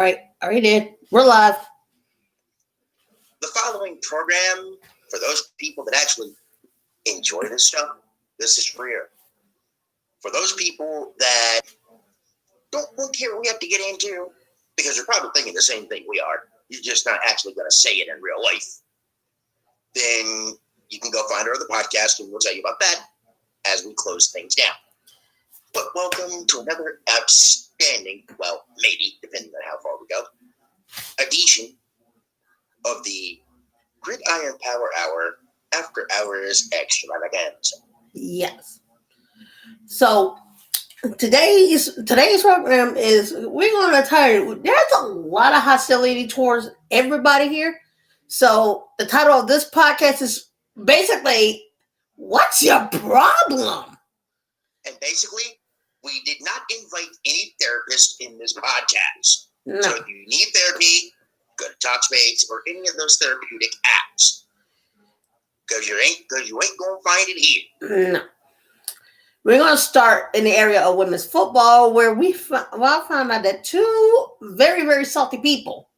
All right, already did. We're live. The following program, for those people that actually enjoy this stuff, this is for you. For those people that don't care what we have to get into, because you're probably thinking the same thing we are, you're just not actually going to say it in real life, then you can go find our other podcast and we'll tell you about that as we close things down. But welcome to another outstanding, well, maybe, depending on how far we go, edition of the Gridiron Power Hour After Hours Extravaganza. Yes. So today's program is we're going to title. There's a lot of hostility towards everybody here. So the title of this podcast is basically, "What's your problem?" And basically, we did not invite any therapists in this podcast. No. So if you need therapy, go to Talkspace or any of those therapeutic apps. Because you ain't going to find it here. No. We're going to start in the area of women's football, where I found out that two very, very salty people,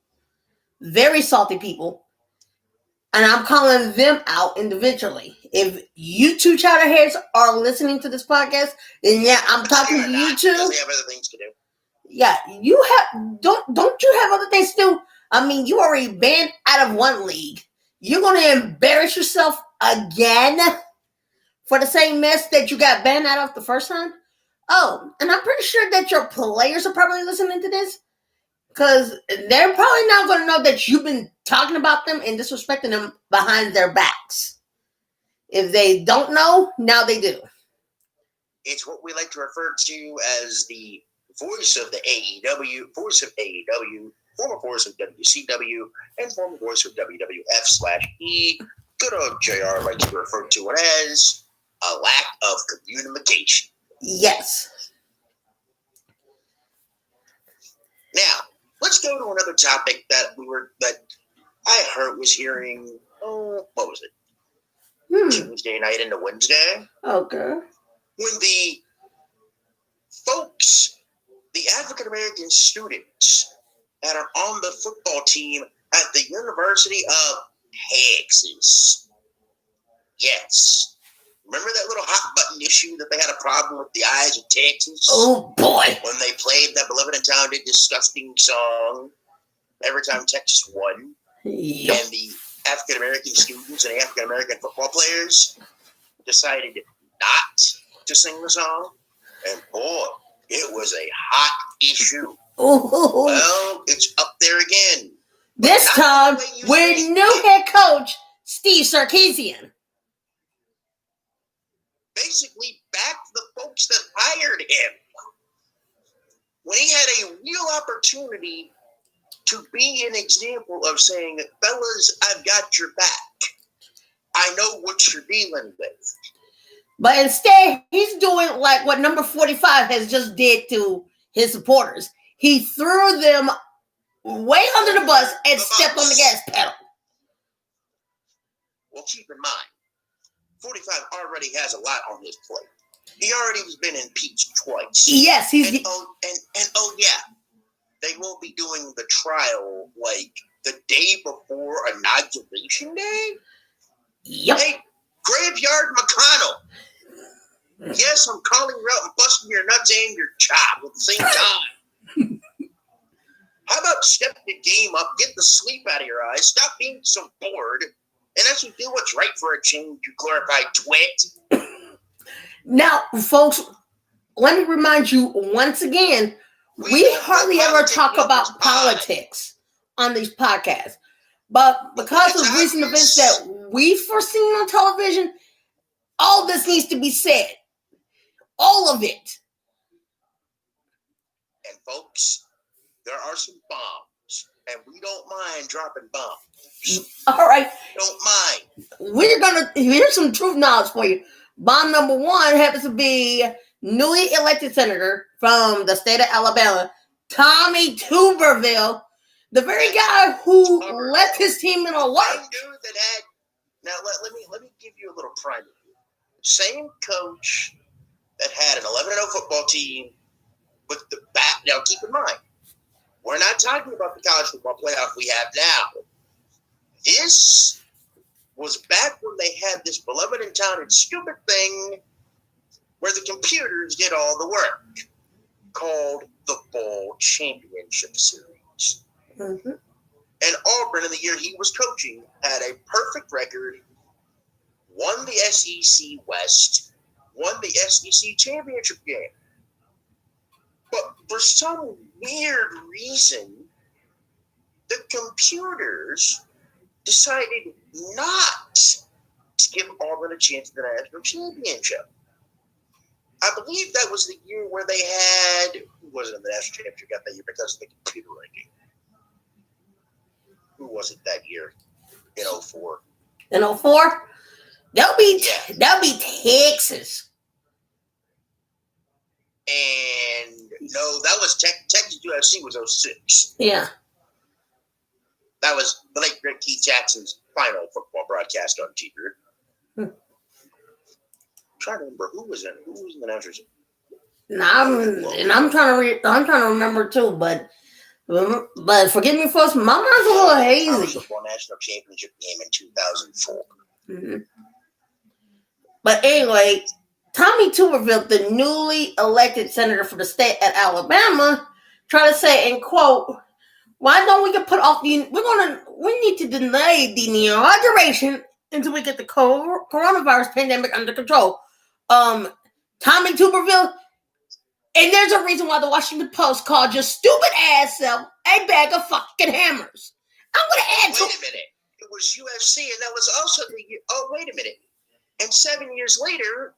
and I'm calling them out individually. If you two chowderheads are listening to this podcast, then yeah, I'm talking to you too. Because they have other things to do. Yeah, you have don't you have other things to do? I mean, you already banned out of one league. You're going to embarrass yourself again for the same mess that you got banned out of the first time? Oh, and I'm pretty sure that your players are probably listening to this, because they're probably not going to know that you've been talking about them and disrespecting them behind their backs. If they don't know, now they do. It's what we like to refer to as the voice of the AEW, former voice of WCW, and former voice of WWF/E. Good old JR likes to refer to it as a lack of communication. Yes. Now, let's go to another topic that I heard was hearing. Oh, what was it? Tuesday night into Wednesday. Okay. When the folks, the African American students that are on the football team at the University of Texas. Yes. Remember that little hot button issue that they had a problem with the Eyes of Texas? Oh, boy. When they played that beloved and talented, disgusting song every time Texas won. Yep. And the African American students and the African American football players decided not to sing the song. And boy, it was a hot issue. Ooh. Well, it's up there again. This time with new head coach Steve Sarkisian. Basically, back to the folks that hired him. When he had a real opportunity to be an example of saying, fellas, I've got your back. I know what you're dealing with. But instead, he's doing like what number 45 has just did to his supporters. He threw them way under the bus and stepped on the gas pedal. Well, keep in mind, 45 already has a lot on his plate. He already has been impeached twice. Yes, he's... Oh yeah, they will be doing the trial like the day before Inauguration Day? Yep. Hey, Graveyard McConnell. Yes, I'm calling you out and busting your nuts and your chop at the same time. How about step the game up, get the sleep out of your eyes, stop being so bored, and actually do what's right for a change, you glorified twit. Now, folks, let me remind you once again, we hardly ever talk about politics on these podcasts. But because of recent events that we've foreseen on television, all this needs to be said. All of it. And folks, there are some bombs, and we don't mind dropping bombs. All right. Don't mind. Here's some truth knowledge for you. Bomb number one happens to be newly elected senator from the state of Alabama, Tommy Tuberville, the very guy who left his team in a lurch. Same dude that had. Now let me give you a little primer. Same coach that had an 11-0 football team with the back. Now keep in mind, We're not talking about the college football playoff we have now. This was back when they had this beloved and talented stupid thing where the computers did all the work, called the Bowl Championship Series. Mm-hmm. And Auburn, in the year he was coaching, had a perfect record, won the SEC West, won the SEC Championship game. But for some weird reason, the computers decided not to give Auburn a chance at the national championship. I believe that was the year where they had, who was it in the national championship got that year because of the computer ranking? Who was it that year in 04? In 04? That'll be Texas. And no, that was Texas UFC was 06. Yeah. That was the late great Keith Jackson's final football broadcast on TV. I'm trying to remember who was in the national championship. I'm trying to remember too, but forgive me first, my mind's a little hazy. College football national championship game in 2004. Mm-hmm. But anyway, Tommy Tuberville, the newly elected senator for the state at Alabama, tried to say, and quote, "Why don't we get put off we need to delay the inauguration until we get the coronavirus pandemic under control." Tommy Tuberville, and there's a reason why the Washington Post called your stupid ass self a bag of fucking hammers. I'm going to add to... Wait a minute. It was UFC, and that was also the... Oh, wait a minute. And 7 years later,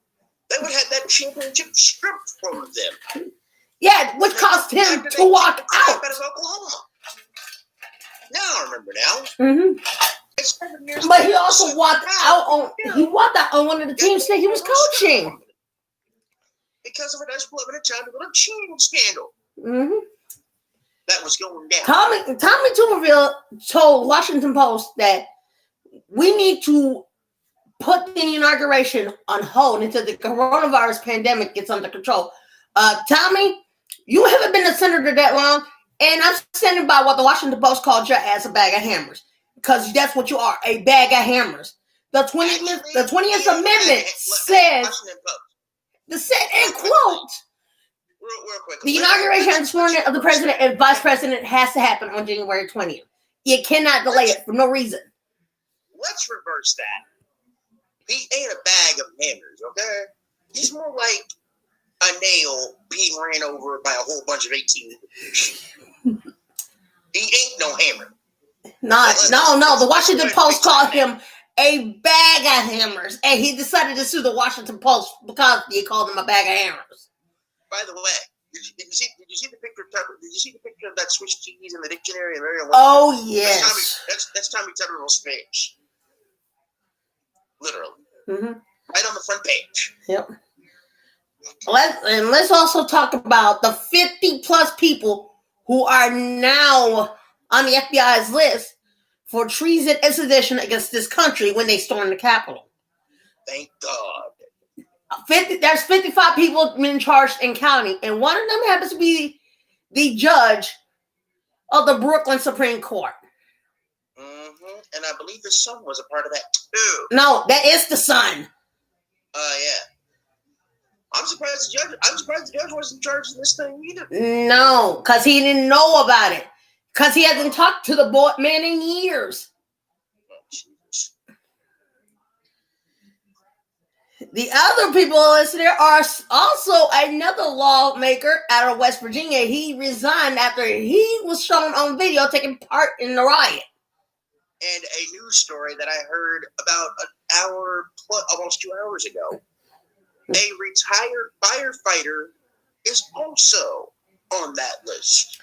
they would have that championship stripped from them. Yeah, which caused him to walk out. Out of Oklahoma. Now I remember now. Mm-hmm. But he also walked out on one of the teams that he was coaching. Because of a nice beloved child, a little cheating scandal. Mm-hmm. That was going down. Tommy Tuberville told Washington Post that we need to put the inauguration on hold until the coronavirus pandemic gets under control. Tommy, you haven't been a senator that long, and I'm standing by what the Washington Post called your ass a bag of hammers, because that's what you are, a bag of hammers. The 20th Amendment says, and quote, real quick, the inauguration and swearing of the president and vice president has to happen on January 20th. You cannot delay it for no reason. Let's reverse that. He ain't a bag of hammers, okay? He's more like a nail being ran over by a whole bunch of 18. He ain't no hammer. No. The Washington Post called him a bag of hammers, and he decided to sue the Washington Post because he called him a bag of hammers. By the way, did you see the picture? Did you see the picture of that Swiss cheese in the dictionary? Oh yes, that's Tommy Tuberville's face. Literally. Mm-hmm. Right on the front page. Yep. Let's also talk about the 50 plus people who are now on the FBI's list for treason and sedition against this country when they stormed the Capitol. Thank God. There's 55 people being charged in county, and one of them happens to be the judge of the Brooklyn Supreme Court. Mm-hmm. And I believe his son was a part of that too. No, that is the son. Yeah. I'm surprised the judge wasn't charged in this thing either. No, because he didn't know about it. Because he hasn't talked to the man in years. Oh, Jesus. The other people listed there are also another lawmaker out of West Virginia. He resigned after he was shown on video taking part in the riot. And a news story that I heard about an hour, almost 2 hours ago. A retired firefighter is also on that list.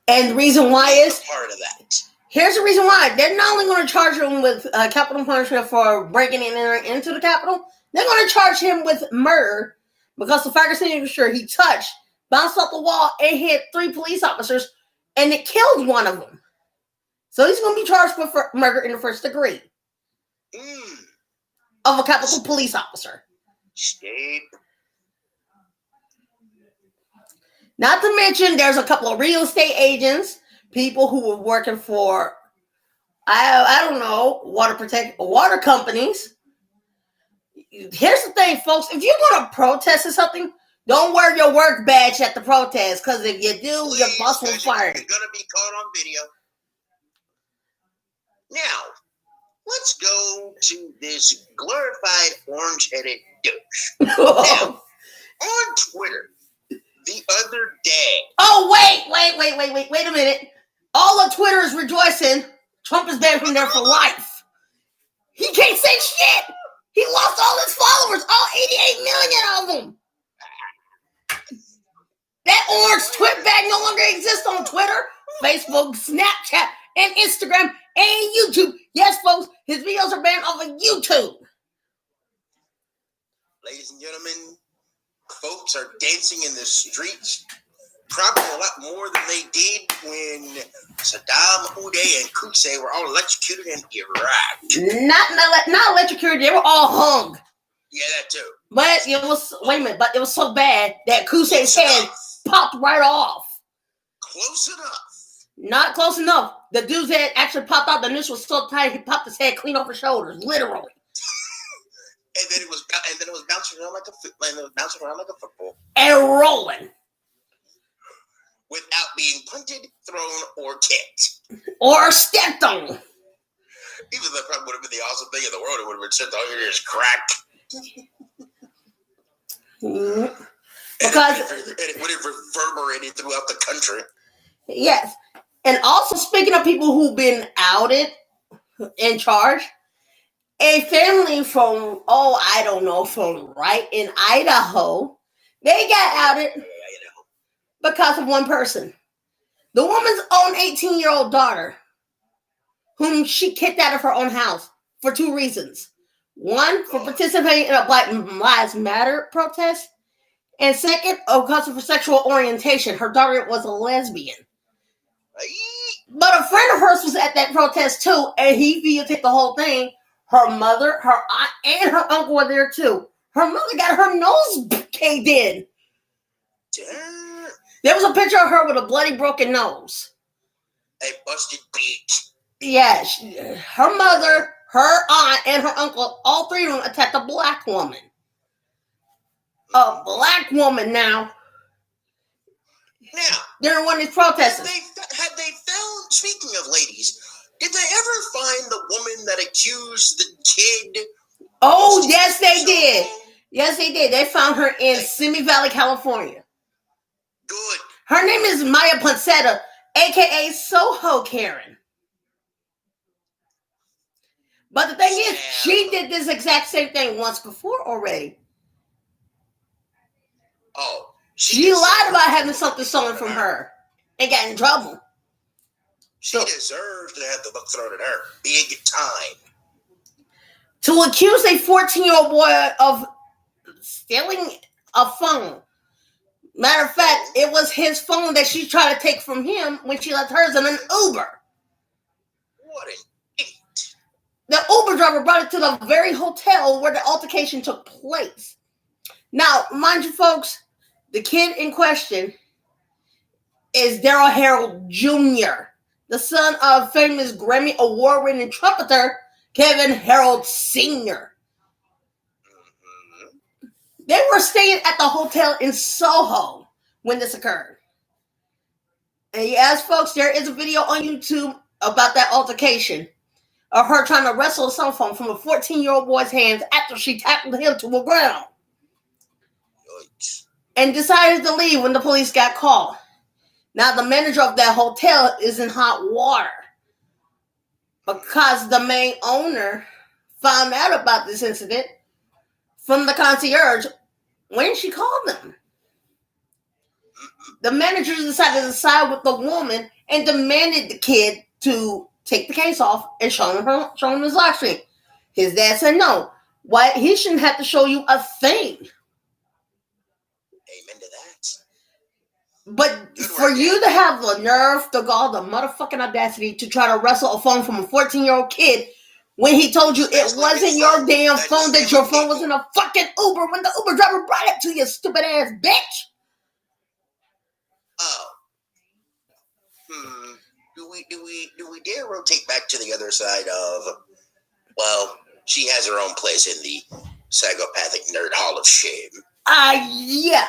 And the reason why is part of that. Here's the reason why. They're not only going to charge him with capital punishment for breaking into the Capitol, they're going to charge him with murder because the fire extinguisher he touched bounced off the wall and hit 3 police officers, and it killed one of them. So he's going to be charged with murder in the first degree of a Capitol police officer. Escape. Not to mention, there's a couple of real estate agents, people who were working for, I don't know, water companies. Here's the thing, folks. If you're going to protest or something, don't wear your work badge at the protest, because if you do, Please, your boss will fire you. You're going to be caught on video. Now, let's go to this glorified orange-headed douche. Now, on Twitter, the other day. Oh, wait a minute. All of Twitter is rejoicing. Trump is banned from there for life. He can't say shit. He lost all his followers, all 88 million of them. That orange twit bag no longer exists on Twitter, Facebook, Snapchat, and Instagram, and YouTube. Yes, folks, his videos are banned off of YouTube. Ladies and gentlemen, folks are dancing in the streets probably a lot more than they did when Saddam, Uday, and Qusay were all electrocuted in Iraq. Not electrocuted, they were all hung. Yeah, that too. But it was, but it was so bad that Qusay's head popped right off. Close enough. Not close enough. The dude's head actually popped out. The noose was so tight, he popped his head clean off his shoulders, literally. And then it was bouncing around like a football. And rolling. Without being punted, thrown, or kicked. Or stepped on. Even though that probably would have been the awesome thing in the world, it would have been said, all you hear is crack. Because it would have reverberated throughout the country. Yes. And also, speaking of people who've been outed in charge, a family from, from right in Idaho, they got outed because of one person. The woman's own 18-year-old daughter, whom she kicked out of her own house for two reasons. One, for participating in a Black Lives Matter protest. And second, because of her sexual orientation. Her daughter was a lesbian. But a friend of hers was at that protest too, and he videotaped the whole thing. Her mother, her aunt, and her uncle were there too. Her mother got her nose caved in. There was a picture of her with a bloody, broken nose. A busted beak. Yeah, her mother, her aunt, and her uncle, all three of them attacked a black woman. A black woman now. Now, during one of these protests. Had they found, speaking of ladies, did they ever find the woman that accused the kid? Oh, yes, they did. Yes, they did. They found her in Simi Valley, California. Good. Her name is Maya Poncetta, a.k.a. Soho Karen. But the thing is, she did this exact same thing once before already. Oh. She lied about having something stolen from her and got in trouble. She deserves to have the book thrown at her. Big time. To accuse a 14-year-old boy of stealing a phone. Matter of fact, it was his phone that she tried to take from him when she left hers in an Uber. What an idiot. The Uber driver brought it to the very hotel where the altercation took place. Now, mind you, folks, the kid in question is Daryl Harold Jr., the son of famous Grammy Award-winning trumpeter Kevin Harold Sr. They were staying at the hotel in Soho when this occurred. And yes, folks, there is a video on YouTube about that altercation of her trying to wrestle a cell phone from a 14-year-old boy's hands after she tackled him to the ground. And decided to leave when the police got called. Now, the manager of that hotel is in hot water because the main owner found out about this incident from the concierge when she called them. The manager decided to side with the woman and demanded the kid to take the case off and show him his live stream. His dad said no. Why? He shouldn't have to show you a thing. Amen to that. But for you to have the nerve, the gall, the motherfucking audacity to try to wrestle a phone from a 14-year-old kid when he told you it wasn't your damn phone, that your phone was in a fucking Uber when the Uber driver brought it to you, stupid ass bitch. Oh. Do we dare rotate back to the other side of, well, she has her own place in the psychopathic nerd hall of shame. Yeah.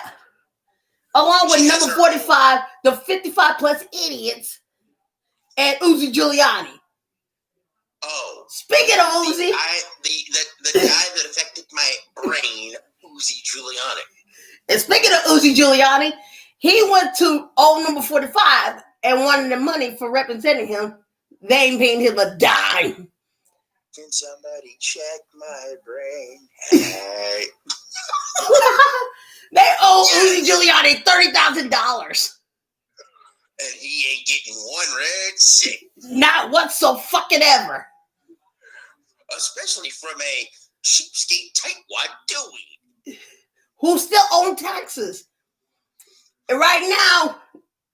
Along with number 45, the 55 plus idiots, and Uzi Giuliani. Oh. Speaking of Uzi. The guy that affected my brain, Uzi Giuliani. And speaking of Uzi Giuliani, he went to old number 45 and wanted the money for representing him. They ain't paying him a dime. Can somebody check my brain? Hey. They owe Uzi Giuliani $30,000. And he ain't getting one red cent. Not whatsoever. Especially from a cheapskate tightwad Dewey. Who still own taxes. And right now,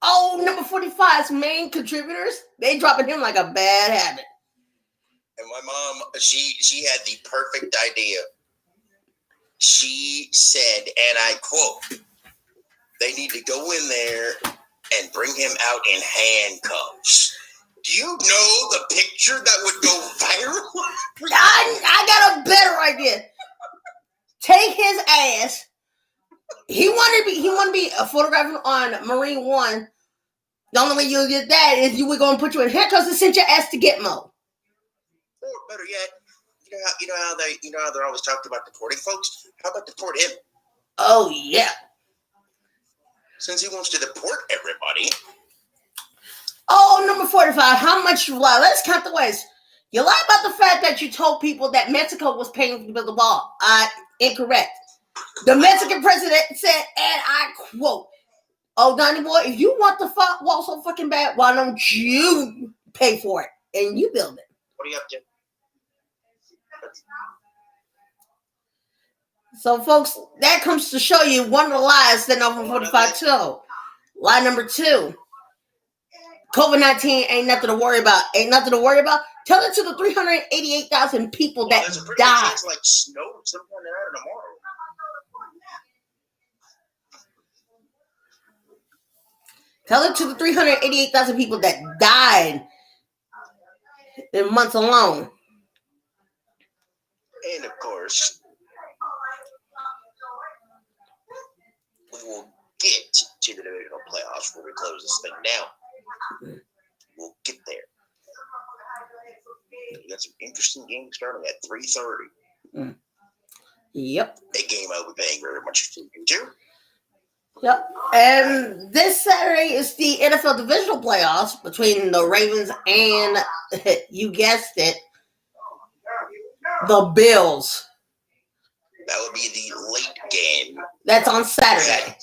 old number 45's main contributors, they dropping him like a bad habit. And my mom, she had the perfect idea. She said, and I quote, they need to go in there and bring him out in handcuffs. Do you know the picture that would go viral? I got a better idea. Take his ass. He wanted to be a photographer on Marine One. The only way you'll get that is we're gonna put you in handcuffs and send your ass to Gitmo. Or better yet, you know how they're always talking about deporting folks. How about deport him? Oh yeah. Since he wants to deport everybody. Oh, number 45. How much you lie? Let's count the ways. You lie about the fact that you told people that Mexico was paying to build the wall. Incorrect. The Mexican president said, and I quote, "Oh, Donnie boy, if you want the wall so fucking bad, why don't you pay for it and you build it?" What are you up to? So, folks, that comes to show you one of the lies that number 45 told. Lie number 2. COVID-19 ain't nothing to worry about. Ain't nothing to worry about. Tell it to the 388,000 people that there's a pretty died. chance like snow sometime tomorrow. Tell it to the 388,000 people that died in months alone. And of course, we will get to the divisional playoffs where we close this thing down. We'll get there. We got some interesting games starting at 3:30. Yep. A game I'll be paying very much attention to. Yep. And this Saturday is the NFL divisional playoffs between the Ravens and, you guessed it, the Bills. That would be the late game. That's on Saturday.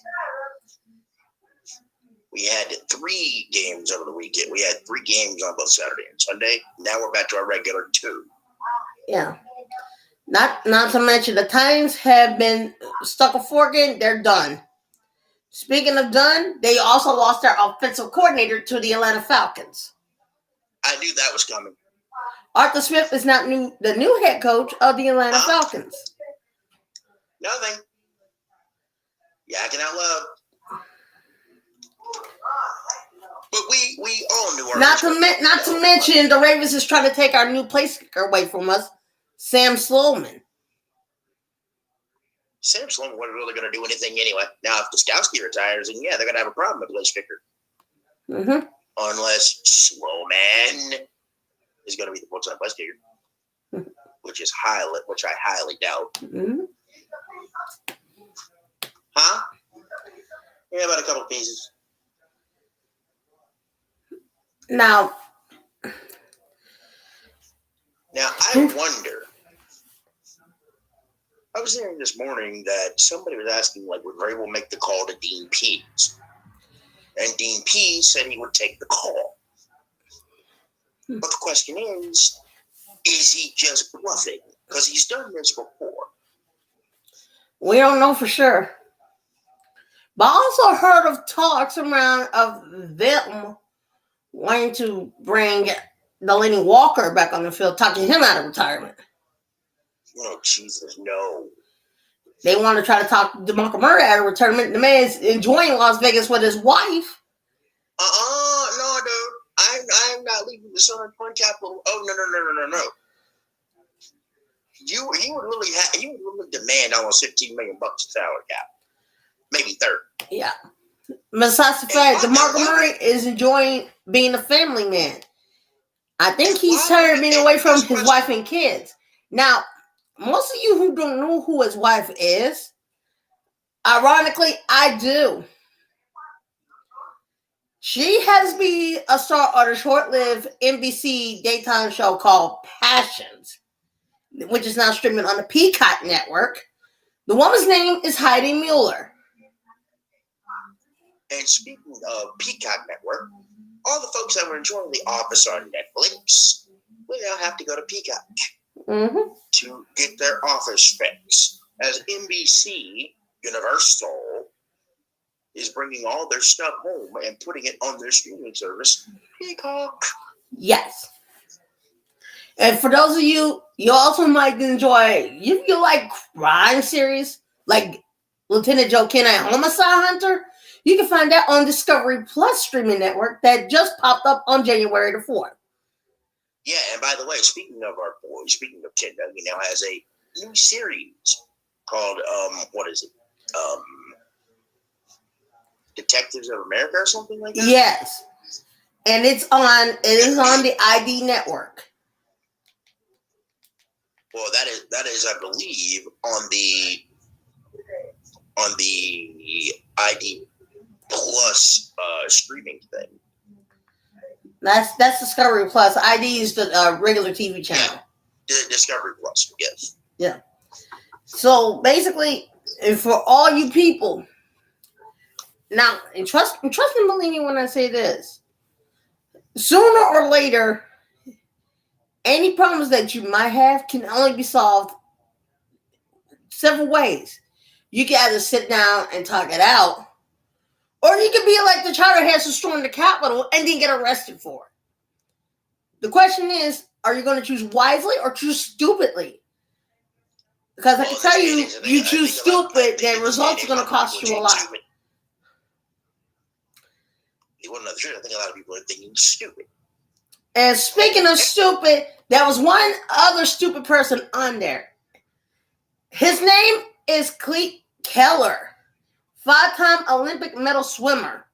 We had 3 games over the weekend. We had 3 games on both Saturday and Sunday. Now we're back to our regular 2. Yeah. Not to mention the Titans have been stuck a fork in. They're done. Speaking of done, they also lost their offensive coordinator to the Atlanta Falcons. I knew that was coming. Arthur Smith is not the new head coach of the Atlanta Falcons. Nothing. Yakking out loud. But we all knew our Not to mention the Ravens is trying to take our new place kicker away from us, Sam Sloman. Sam Sloman wasn't really going to do anything anyway. Now, if Gostowski retires, then yeah, they're going to have a problem with place kicker. Mm-hmm. Unless Sloman is going to be the full-time place kicker, which I highly doubt. Mm-hmm. Huh? Yeah, about a couple pieces. Now, I wonder. I was hearing this morning that somebody was asking, like, would Vrabel make the call to Dean Pease? And Dean Pease said he would take the call. But the question is he just bluffing? Because he's done this before. we don't know for sure. But I also heard of talks around of them wanting to bring Delaney Walker back on the field, talking him out of retirement. Oh, Jesus, no. They want to try to talk DeMarco Murray out of retirement. The man's enjoying Las Vegas with his wife. No, dude. I'm not leaving the Southern Point Capital. Oh, no. You would really demand almost $15 million a salary cap, maybe 30. Yeah. Besides the fact that Marco Murray is enjoying being a family man. I think he's tired of being away from his wife and kids. Now, most of you who don't know who his wife is, ironically, I do. She has been a star on a short-lived NBC daytime show called Passions, which is now streaming on the Peacock network. The woman's name is Heidi Mueller. And speaking of Peacock network, all the folks that were enjoying The Office on Netflix will now have to go to Peacock to get their Office fix, as NBC Universal is bringing all their stuff home and putting it on their streaming service, Peacock. Yes. And for those of you also might enjoy, if you like crime series, like Lieutenant Joe Kenai Homicide Hunter, you can find that on Discovery Plus streaming network that just popped up on January the 4th. Yeah, and by the way, speaking of our boy, speaking of Ken, he now has a new series called, what is it? Detectives of America or something like that? Yes. And it is on the ID network. Well, that is, I believe, on the ID Plus streaming thing. That's Discovery Plus. ID is the regular TV channel. Yeah. Discovery Plus, yes. Yeah. So basically, and for all you people, now, and trust and believe me when I say this, sooner or later, any problems that you might have can only be solved several ways. You can either sit down and talk it out, or you can be like the Charterheads who stormed the Capitol and then get arrested for it. The question is, are you going to choose wisely or choose stupidly? Because I can tell you, you choose stupid, the results are going to cost you a lot. You want to know the truth? I think a lot of people are thinking stupid. And speaking of stupid, there was one other stupid person on there. His name is Cleet Keller, 5-time Olympic medal swimmer.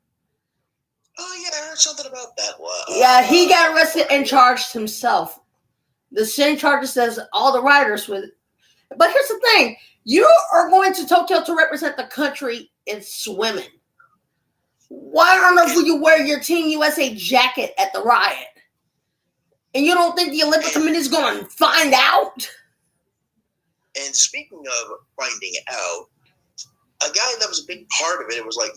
Oh, yeah, I heard something about that one. Yeah, he got arrested and charged himself. The same charges as all the riders with it. But here's the thing. You are going to Tokyo to represent the country in swimming. Why on earth would you wear your Team USA jacket at the riot? And you don't think the Olympic Committee is going to find out? And speaking of finding out, a guy that was a big part of it, it was like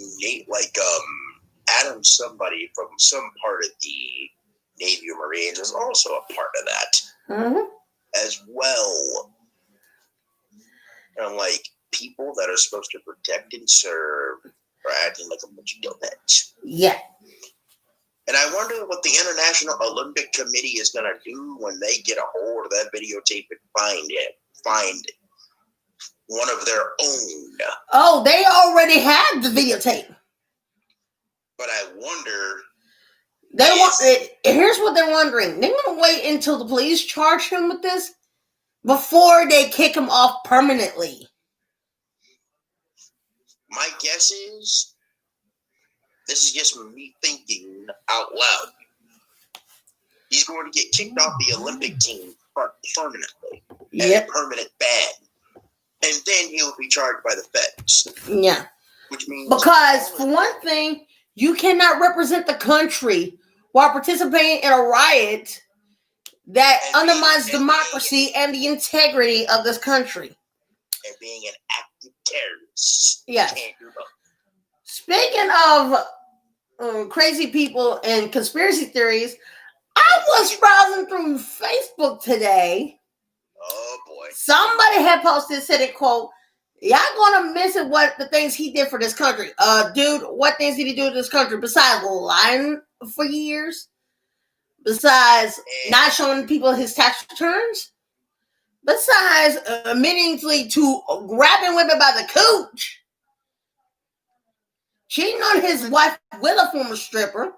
Adam somebody from some part of the Navy or Marines was also a part of that as well. And I'm like, people that are supposed to protect and serve are acting like a bunch of dumbass. Yeah. And I wonder what the International Olympic Committee is going to do when they get a hold of that videotape and find one of their own. Oh, they already have the videotape. But I wonder. Here's what they're wondering. They're going to wait until the police charge him with this before they kick him off permanently. My guess is, this is just me thinking out loud, he's going to get kicked off the Olympic team permanently. Yep. A permanent ban. And then he'll be charged by the feds. Yeah. Which means... Because, for one thing, you cannot represent the country while participating in a riot that undermines democracy and the integrity of this country. And being an active terrorist. Yes. Can't do both. Speaking of crazy people and conspiracy theories, I was browsing through Facebook today. Oh, boy. Somebody had posted, said it, quote, y'all gonna miss it what the things he did for this country. Dude, what things did he do to this country besides lying for years? Besides not showing people his tax returns? Besides admitting to grabbing women by the cooch? cheating on his wife with a former stripper.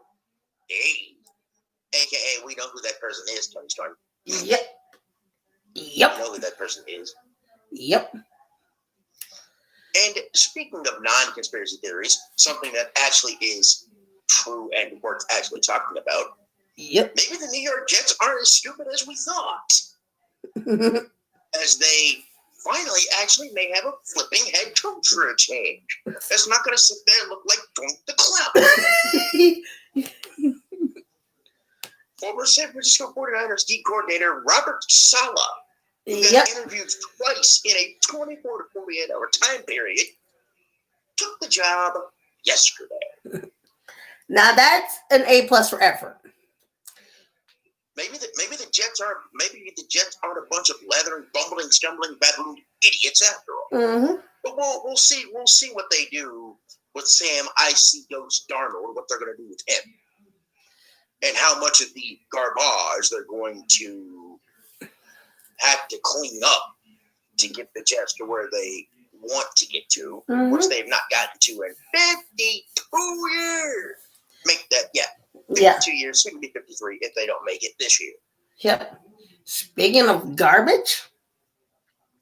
Hey, AKA, we know who that person is, Tony Stark. Yep. We know who that person is. Yep. And speaking of non-conspiracy theories, something that actually is true and worth actually talking about. Yep. Maybe the New York Jets aren't as stupid as we thought. As they finally actually may have a flipping head coach for a change. That's not going to sit there and look like Donk the Clown. Former San Francisco 49ers D coordinator Robert Saleh, who got interviewed twice in a 24 to 48 hour time period, took the job yesterday. Now that's an A+ for effort. Maybe the Jets aren't a bunch of leathering, bumbling, stumbling, baboon idiots after all. Mm-hmm. But we'll see what they do with Sam Icy Ghost Darnold, what they're going to do with him, and how much of the garbage they're going to have to clean up to get the Jets to where they want to get to, which they've not gotten to in 52 years. Make that, 52 years, soon to be 53 if they don't make it this year. Yep. Speaking of garbage.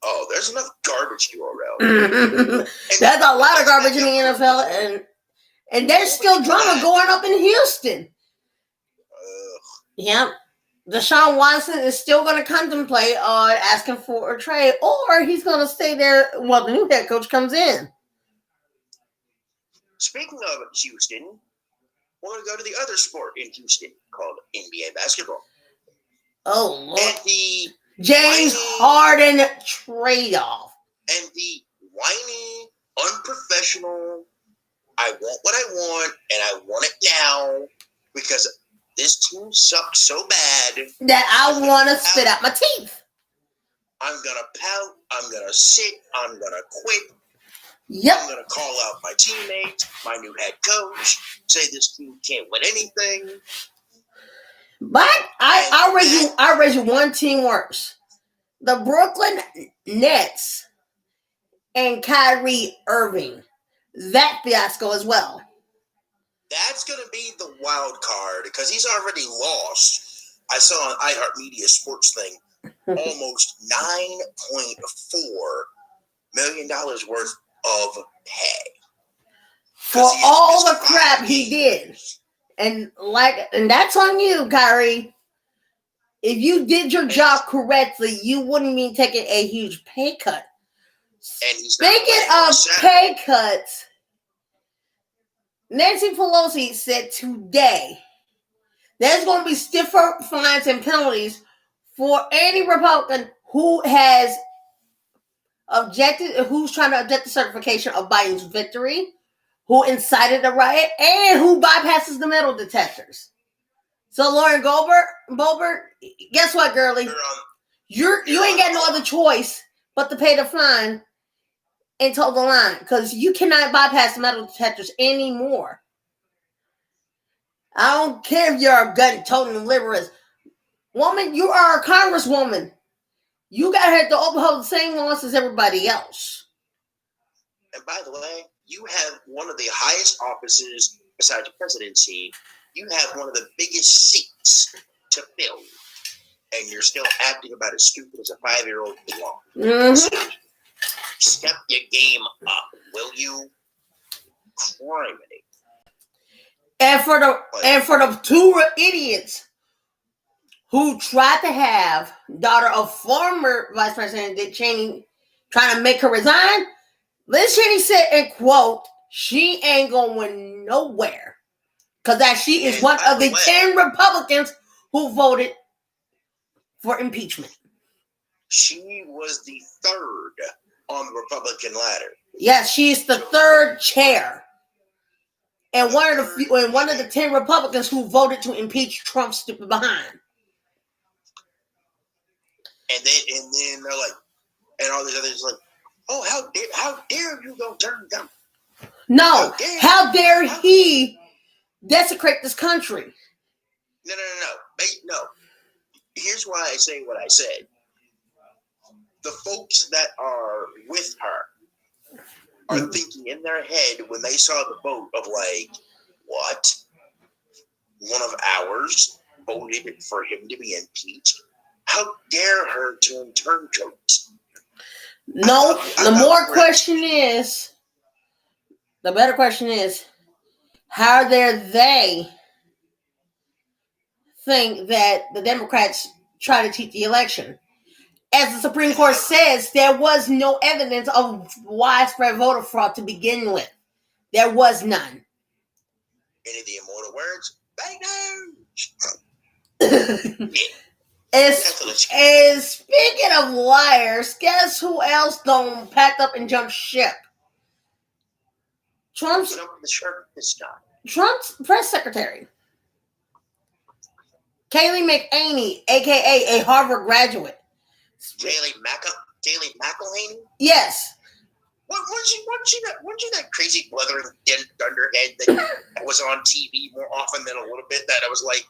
Oh, there's enough garbage to go around. There's a lot of garbage in the NFL, and there's still drama going up in Houston. Yep. Deshaun Watson is still going to contemplate on asking for a trade, or he's going to stay there while the new head coach comes in. Speaking of Houston, we're going to go to the other sport in Houston called NBA basketball. Oh, Lord. And the James Harden trade-off. And the whiny, unprofessional, I want what I want, and I want it now, because this team sucks so bad that I want to spit out my teeth. I'm going to pout. I'm going to sit. I'm going to quit. Yep. I'm going to call out my teammates, my new head coach, say this team can't win anything. But I raise you one team worse. The Brooklyn Nets and Kyrie Irving. That fiasco as well. That's going to be the wild card because he's already lost. I saw on iHeartMedia Sports thing almost $9.4 million worth of pay. For all the crap he did. And that's on you, Kyrie. If you did your job correctly, you wouldn't be taking a huge pay cut. Speaking of pay cuts, Nancy Pelosi said today there's going to be stiffer fines and penalties for any Republican who has who's trying to object to certification of Biden's victory, who incited the riot, and who bypasses the metal detectors. So Lauren Boebert, guess what, girlie? You ain't got no other choice but to pay the fine and toe the line, because you cannot bypass the metal detectors anymore. I don't care if you're a gun-toting liberalist. Woman, you are a congresswoman. You got to have to uphold the same laws as everybody else. And by the way, you have one of the highest offices besides the presidency. You have one of the biggest seats to fill. And you're still acting about as stupid as a 5-year-old belongs. Mm-hmm. Step your game up, will you? Criminy. And for the two idiots who tried to have daughter of former Vice President Dick Cheney trying to make her resign, Liz Cheney said, and quote, she ain't going nowhere. Because that she is one of the 10 Republicans who voted for impeachment. She was the third on the Republican ladder. Yes, she's the third chair. And one of the 10 Republicans who voted to impeach Trump's stupid behind. And then they're like, and all these others like, oh, how dare you go turn down? No, how dare he desecrate this country? No. Here's why I say what I said. The folks that are with her are thinking in their head when they saw the vote of like, what? One of ours voted for him to be impeached? How dare her turn turncoat? No, the better question is, how dare they think that the Democrats try to cheat the election? As the Supreme Court says, there was no evidence of widespread voter fraud to begin with. There was none. Any of the immortal words? Fake news. As speaking of liars, guess who else don't pack up and jump ship? Trump's press secretary, Kayleigh McEnany, aka a Harvard graduate. Kayleigh McEnany? Yes. Weren't you that crazy blithering dunderhead that was on TV more often than a little bit? That I was like,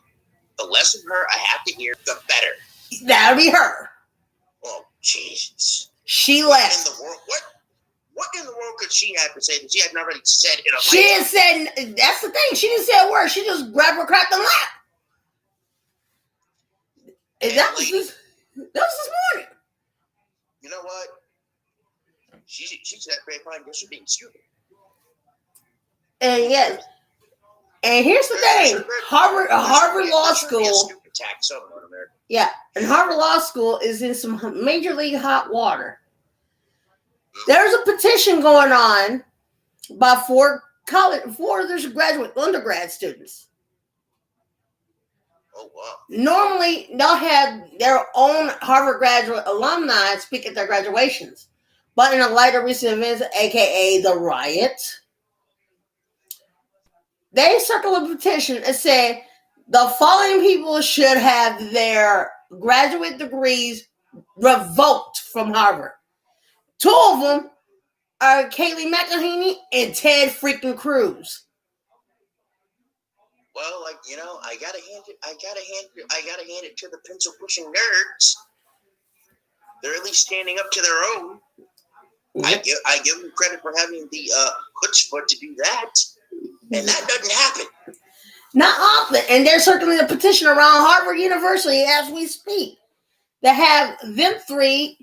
the less of her I have to hear, the better. That'll be her. Oh, Jesus. She left. What in the world could she have to say that she hadn't already said in a She didn't say, that's the thing. She didn't say a word. She just grabbed her crap and left. And that was this morning. You know what? She's that great fine just for being stupid. And yes. And here's the thing. Harvard Law School. Yeah. And Harvard Law School is in some major league hot water. There's a petition going on by four undergrad students. Oh, wow. Normally, they'll have their own Harvard graduate alumni speak at their graduations. But in a light of recent events, a.k.a. the riot, they circled a petition and said the following people should have their graduate degrees revoked from Harvard. Two of them are Kayleigh McEnany and Ted freaking Cruz. Well, like, you know, I gotta hand it to the pencil pushing nerds. They're at least standing up to their own. Yep. I give them credit for having the chutzpah to do that, and that doesn't happen. Not often, and there's certainly a petition around Harvard University as we speak that have them three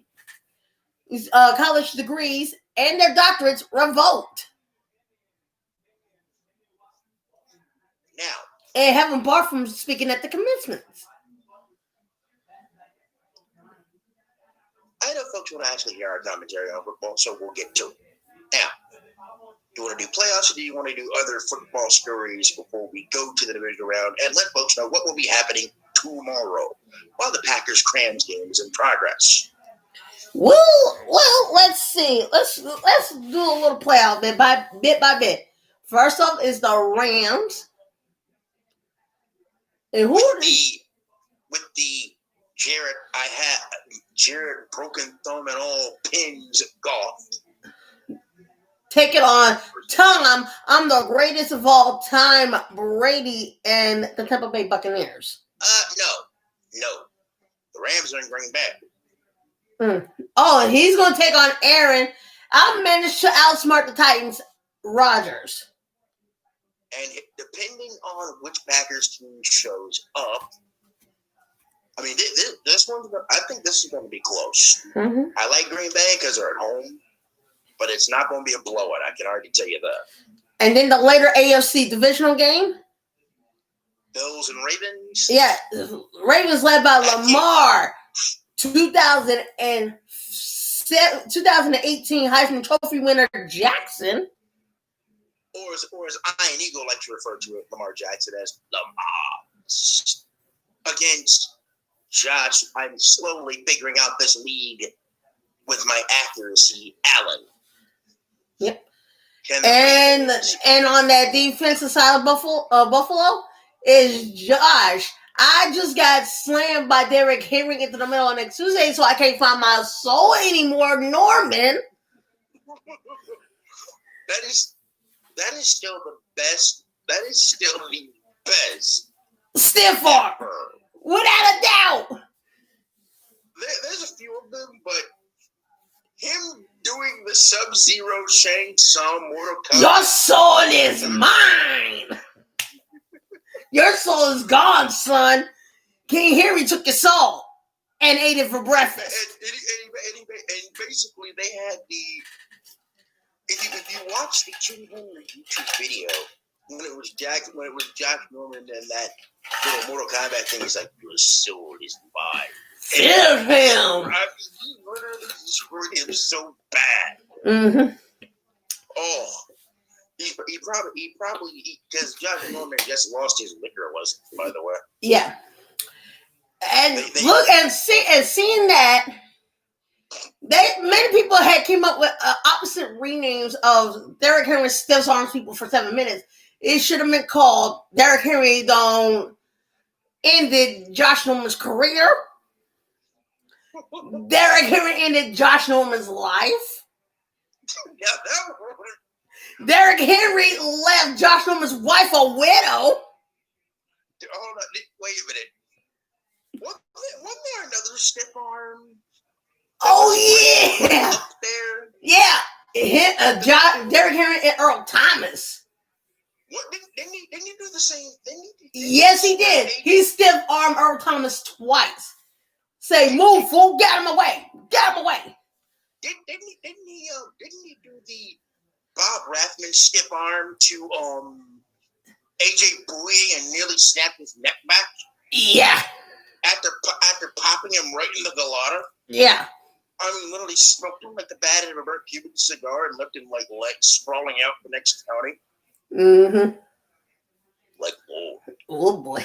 college degrees and their doctorates revoked. Now, and have them barred from speaking at the commencements. I know folks want to actually hear our commentary on football, so we'll get to it. Now, do you want to do playoffs, or do you want to do other football stories before we go to the divisional round and let folks know what will be happening tomorrow while the Packers-Rams game is in progress? Well, let's see. Let's do a little playoff bit by bit. First off is the Rams. And with the Jared broken thumb and all pins golf. Take it on Tom. I'm the greatest of all time, Brady and the Tampa Bay Buccaneers. No. The Rams are in Green Bay. Oh, he's going to take on Aaron. I'll manage to outsmart the Titans, Rodgers. And depending on which Packers team shows up, I mean, this one, I think this is going to be close. Mm-hmm. I like Green Bay because they're at home, but it's not going to be a blowout. I can already tell you that. And then the later AFC divisional game? Bills and Ravens? Yeah, Ravens led by Lamar. 2018 Heisman Trophy winner Jackson. Or as Iron Eagle likes to refer to it, Lamar Jackson, as Lamar. Against Josh, I'm slowly figuring out this league with my accuracy, Allen. Yep. And on that defensive side of Buffalo is Josh. I just got slammed by Derrick Henry into the middle of next Tuesday, so I can't find my soul anymore, Norman. That is still the best. That is still the best. Stiff arm. Without a doubt. There's a few of them, but him doing the Sub-Zero Shang Tsung Mortal Kombat. Your soul is mine. Your soul is gone, son. King Henry took your soul and ate it for breakfast. And basically, they had the. If you watch the King Henry YouTube video, when it was Jack Norman and that little Mortal Kombat thing, he's like, "Your soul is mine." Kill him. I mean, he literally destroyed him so bad. Mm-hmm. Oh, he probably because Jack Norman just lost his liquor, by the way. Yeah. And look and seeing that, many people had came up with opposite renames of Derrick Henry stiff arms people for 7 minutes. It should have been called Derrick Henry ended Josh Norman's career. Derrick Henry ended Josh Norman's life. Yeah, that one. Derrick Henry left Josh Norman's wife a widow. Hold on, wait a minute. Wasn't there another stiff arm? Oh yeah, up there. Yeah. Derrick Henry and Earl Thomas. What didn't he do the same thing? Yes, he did. He stiff armed Earl Thomas twice. Say, move, fool! Get him away! Get him away! Didn't he do the Bob Rathman stiff arm to AJ Bouye and nearly snapped his neck back? Yeah. After popping him right in the gallata? Yeah. I mean, literally smoked him like the bad of a burnt Cuban cigar and left him like legs sprawling out the next county. Mm-hmm. Like, whoa. Oh boy.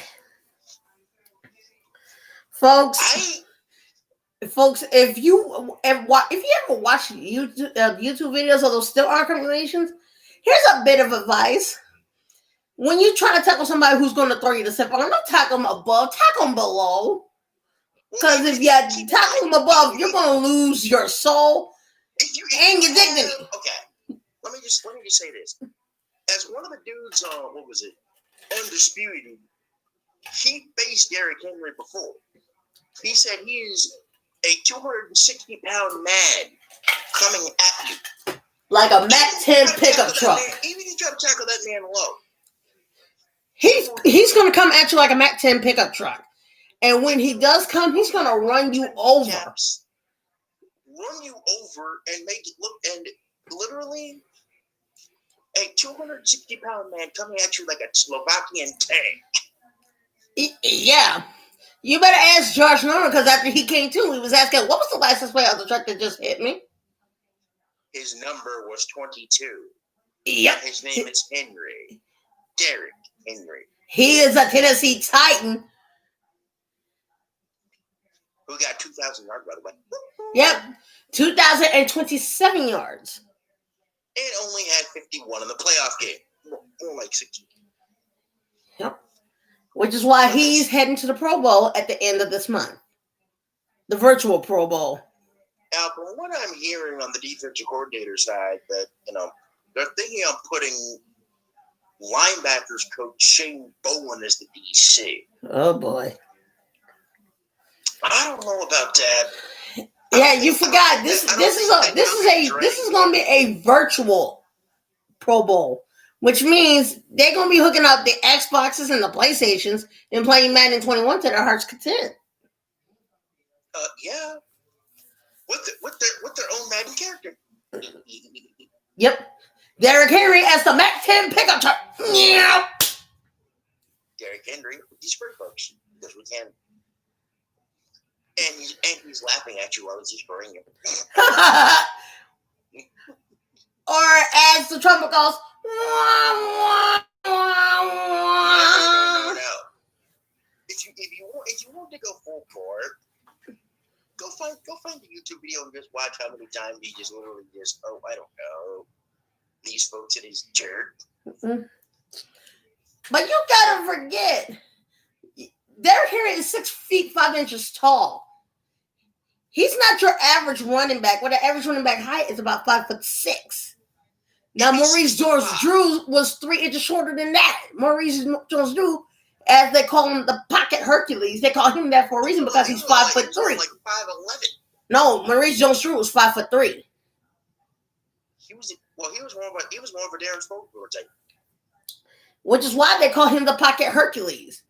Folks, if you ever watch YouTube videos of those still arm combinations, here's a bit of advice. When you're trying to tackle somebody who's going to throw you the stiff arm, don't tackle them above, tackle them below. Because if you tackle them above, you're going to lose your soul and your dignity. Okay, let me just say this. As one of the dudes, what was it, Undisputed, he faced Derrick Henry before. He said he is a 260-pound man coming at you. Like a Mac 10 pickup truck. Even if you try to tackle that man low. He's going to come at you like a Mac 10 pickup truck. And when he does come, he's going to run you over. Run you over and make it look, and literally a 260-pound man coming at you like a Slovakian tank. Yeah. You better ask Josh Norman, because after he came to, he was asking, what was the license plate of the truck that just hit me? His number was 22. Yep. His name is Henry. Derrick Henry. He is a Tennessee Titan. Who got 2,000 yards, by the way. Yep. 2,027 yards. And only had 51 in the playoff game. More like 60. Yep. Which is why he's heading to the Pro Bowl at the end of this month. The virtual Pro Bowl. Now, from what I'm hearing on the defensive coordinator side, that, they're thinking of putting linebackers coach Shane Bowen as the DC. Oh, boy. I don't know about that. Yeah, you forgot. This is going to be a virtual Pro Bowl, which means they're going to be hooking up the Xboxes and the PlayStations and playing Madden 21 to their heart's content. Yeah, with their own Madden character. Yep, Derrick Henry as the Mac 10 pickup truck. Yeah. Derrick Henry, he's free, folks, because we can. And he's laughing at you while he's destroying you. Or as the trumpet goes, No. If you want to go full court, go find the YouTube video and just watch how many times he just literally just, I don't know, these folks in his dirt. Mm-hmm. But you gotta forget, Derrick Henry is 6 feet 5 inches tall. He's not your average running back. What the average running back height is about 5'6". Now, Maurice Jones-Drew was 3 inches shorter than that. Maurice Jones-Drew, as they call him, the pocket Hercules. They call him that for a reason because he's 5'3". Like 5'11". No, Maurice Jones-Drew was 5'3". He was more of a Darren Sproles type. Which is why they call him the Pocket Hercules.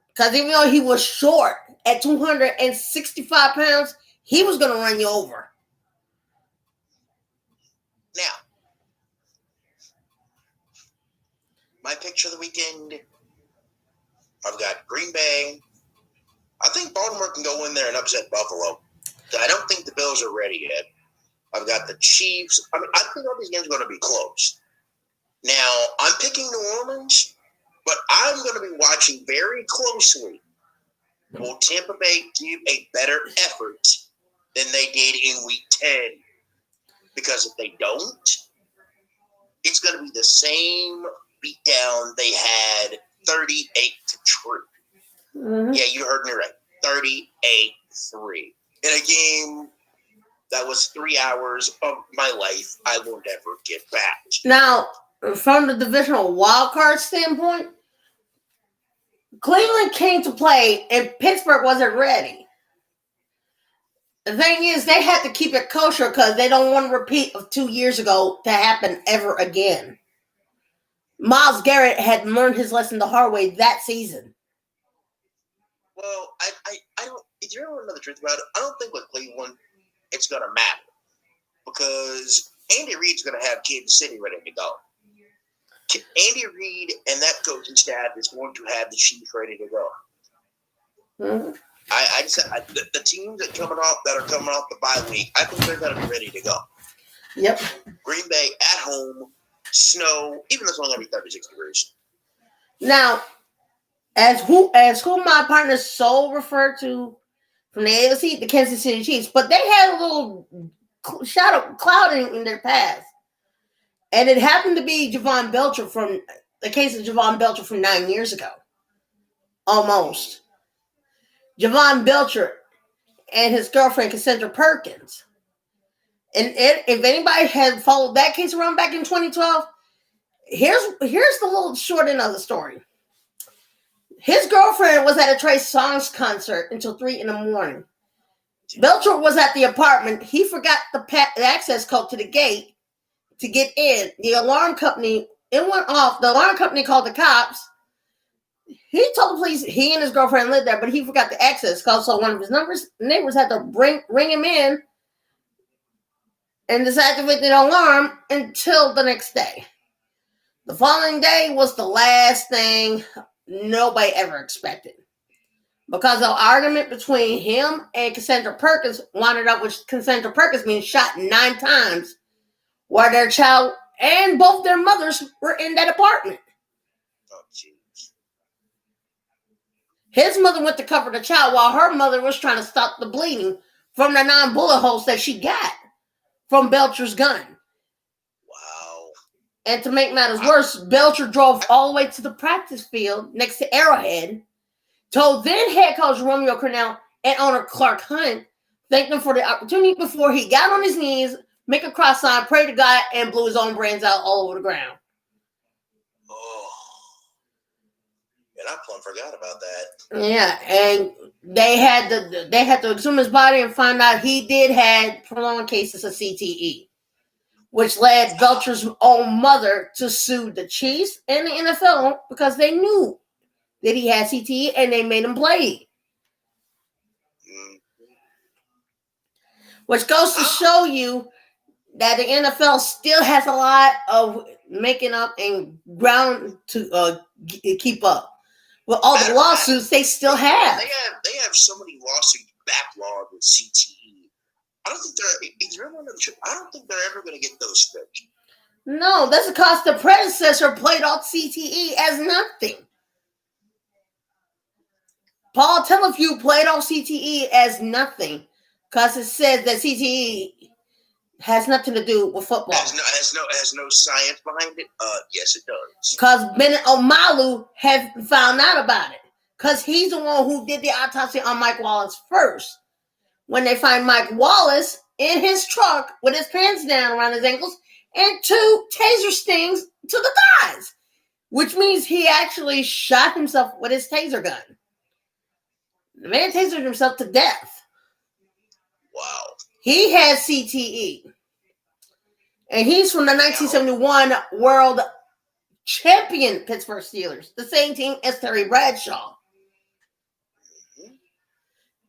Because even though he was short at 265 pounds, he was going to run you over. Now, my picture of the weekend, I've got Green Bay. I think Baltimore can go in there and upset Buffalo. I don't think the Bills are ready yet. I've got the Chiefs. I think all these games are going to be close. Now, I'm picking New Orleans, but I'm going to be watching very closely. Will Tampa Bay give a better effort than they did in Week 10? Because if they don't, it's going to be the same beatdown they had 38-3. Mm-hmm. Yeah, you heard me right. 38-3. In a game that was 3 hours of my life I will never get back. Now, from the divisional wild card standpoint, Cleveland came to play and Pittsburgh wasn't ready. The thing is, they had to keep it kosher because they don't want a repeat of 2 years ago to happen ever again. Myles Garrett had learned his lesson the hard way that season. Well, I don't. If you ever want to know the truth about it, I don't think with Cleveland it's going to matter because Andy Reid's going to have Kansas City ready to go. Andy Reid and that coaching staff is going to have the Chiefs ready to go. Mm-hmm. The teams that are coming off the bye week, I think they're going to be ready to go. Yep. Green Bay at home, snow, even though it's only going to be 36 degrees. Now, as who my partner so referred to from the AFC, the Kansas City Chiefs, but they had a little shadow clouding in their past. And it happened to be Javon Belcher from the case of Javon Belcher from 9 years ago. Almost. Javon Belcher and his girlfriend, Cassandra Perkins. And if anybody had followed that case around back in 2012, here's the little short end of the story. His girlfriend was at a Trey Songz concert until 3 a.m. Belcher was at the apartment. He forgot the access code to the gate to get in. The alarm company, it went off. The alarm company called the cops. He told the police he and his girlfriend lived there, but he forgot the access code. So one of his neighbors had to ring him in and disactivate the alarm until the next day. The following day was the last thing nobody ever expected. Because of argument between him and Cassandra Perkins wound up with Cassandra Perkins being shot 9 times while their child and both their mothers were in that apartment. Oh, jeez. His mother went to cover the child while her mother was trying to stop the bleeding from the 9 bullet holes that she got from Belcher's gun. Wow. And to make matters worse, Belcher drove all the way to the practice field next to Arrowhead, told then head coach Romeo Crennel and owner Clark Hunt, thanked them for the opportunity before he got on his knees, make a cross sign, pray to God, and blew his own brains out all over the ground. Oh. And I plumb forgot about that. Yeah, and they had to exhume his body and find out he did have prolonged cases of CTE, which led Belcher's own mother to sue the Chiefs and the NFL because they knew that he had CTE and they made him play. Which goes to show you that the NFL still has a lot of making up and ground to keep up. With all the lawsuits they still have. They have so many lawsuits backlogged with CTE. I don't think they're ever going to get those fixed. No, that's because the predecessor played off CTE as nothing. Paul Telefew played off CTE as nothing because it said that CTE has nothing to do with football. Has no science behind it. Yes, it does. Because Bennett Omalu had found out about it because he's the one who did the autopsy on Mike Wallace first. When they find Mike Wallace in his truck with his pants down around his ankles and 2 taser stings to the thighs, which means he actually shot himself with his taser gun. The man tasered himself to death. Wow. He had CTE. And he's from the 1971 World Champion Pittsburgh Steelers, the same team as Terry Bradshaw.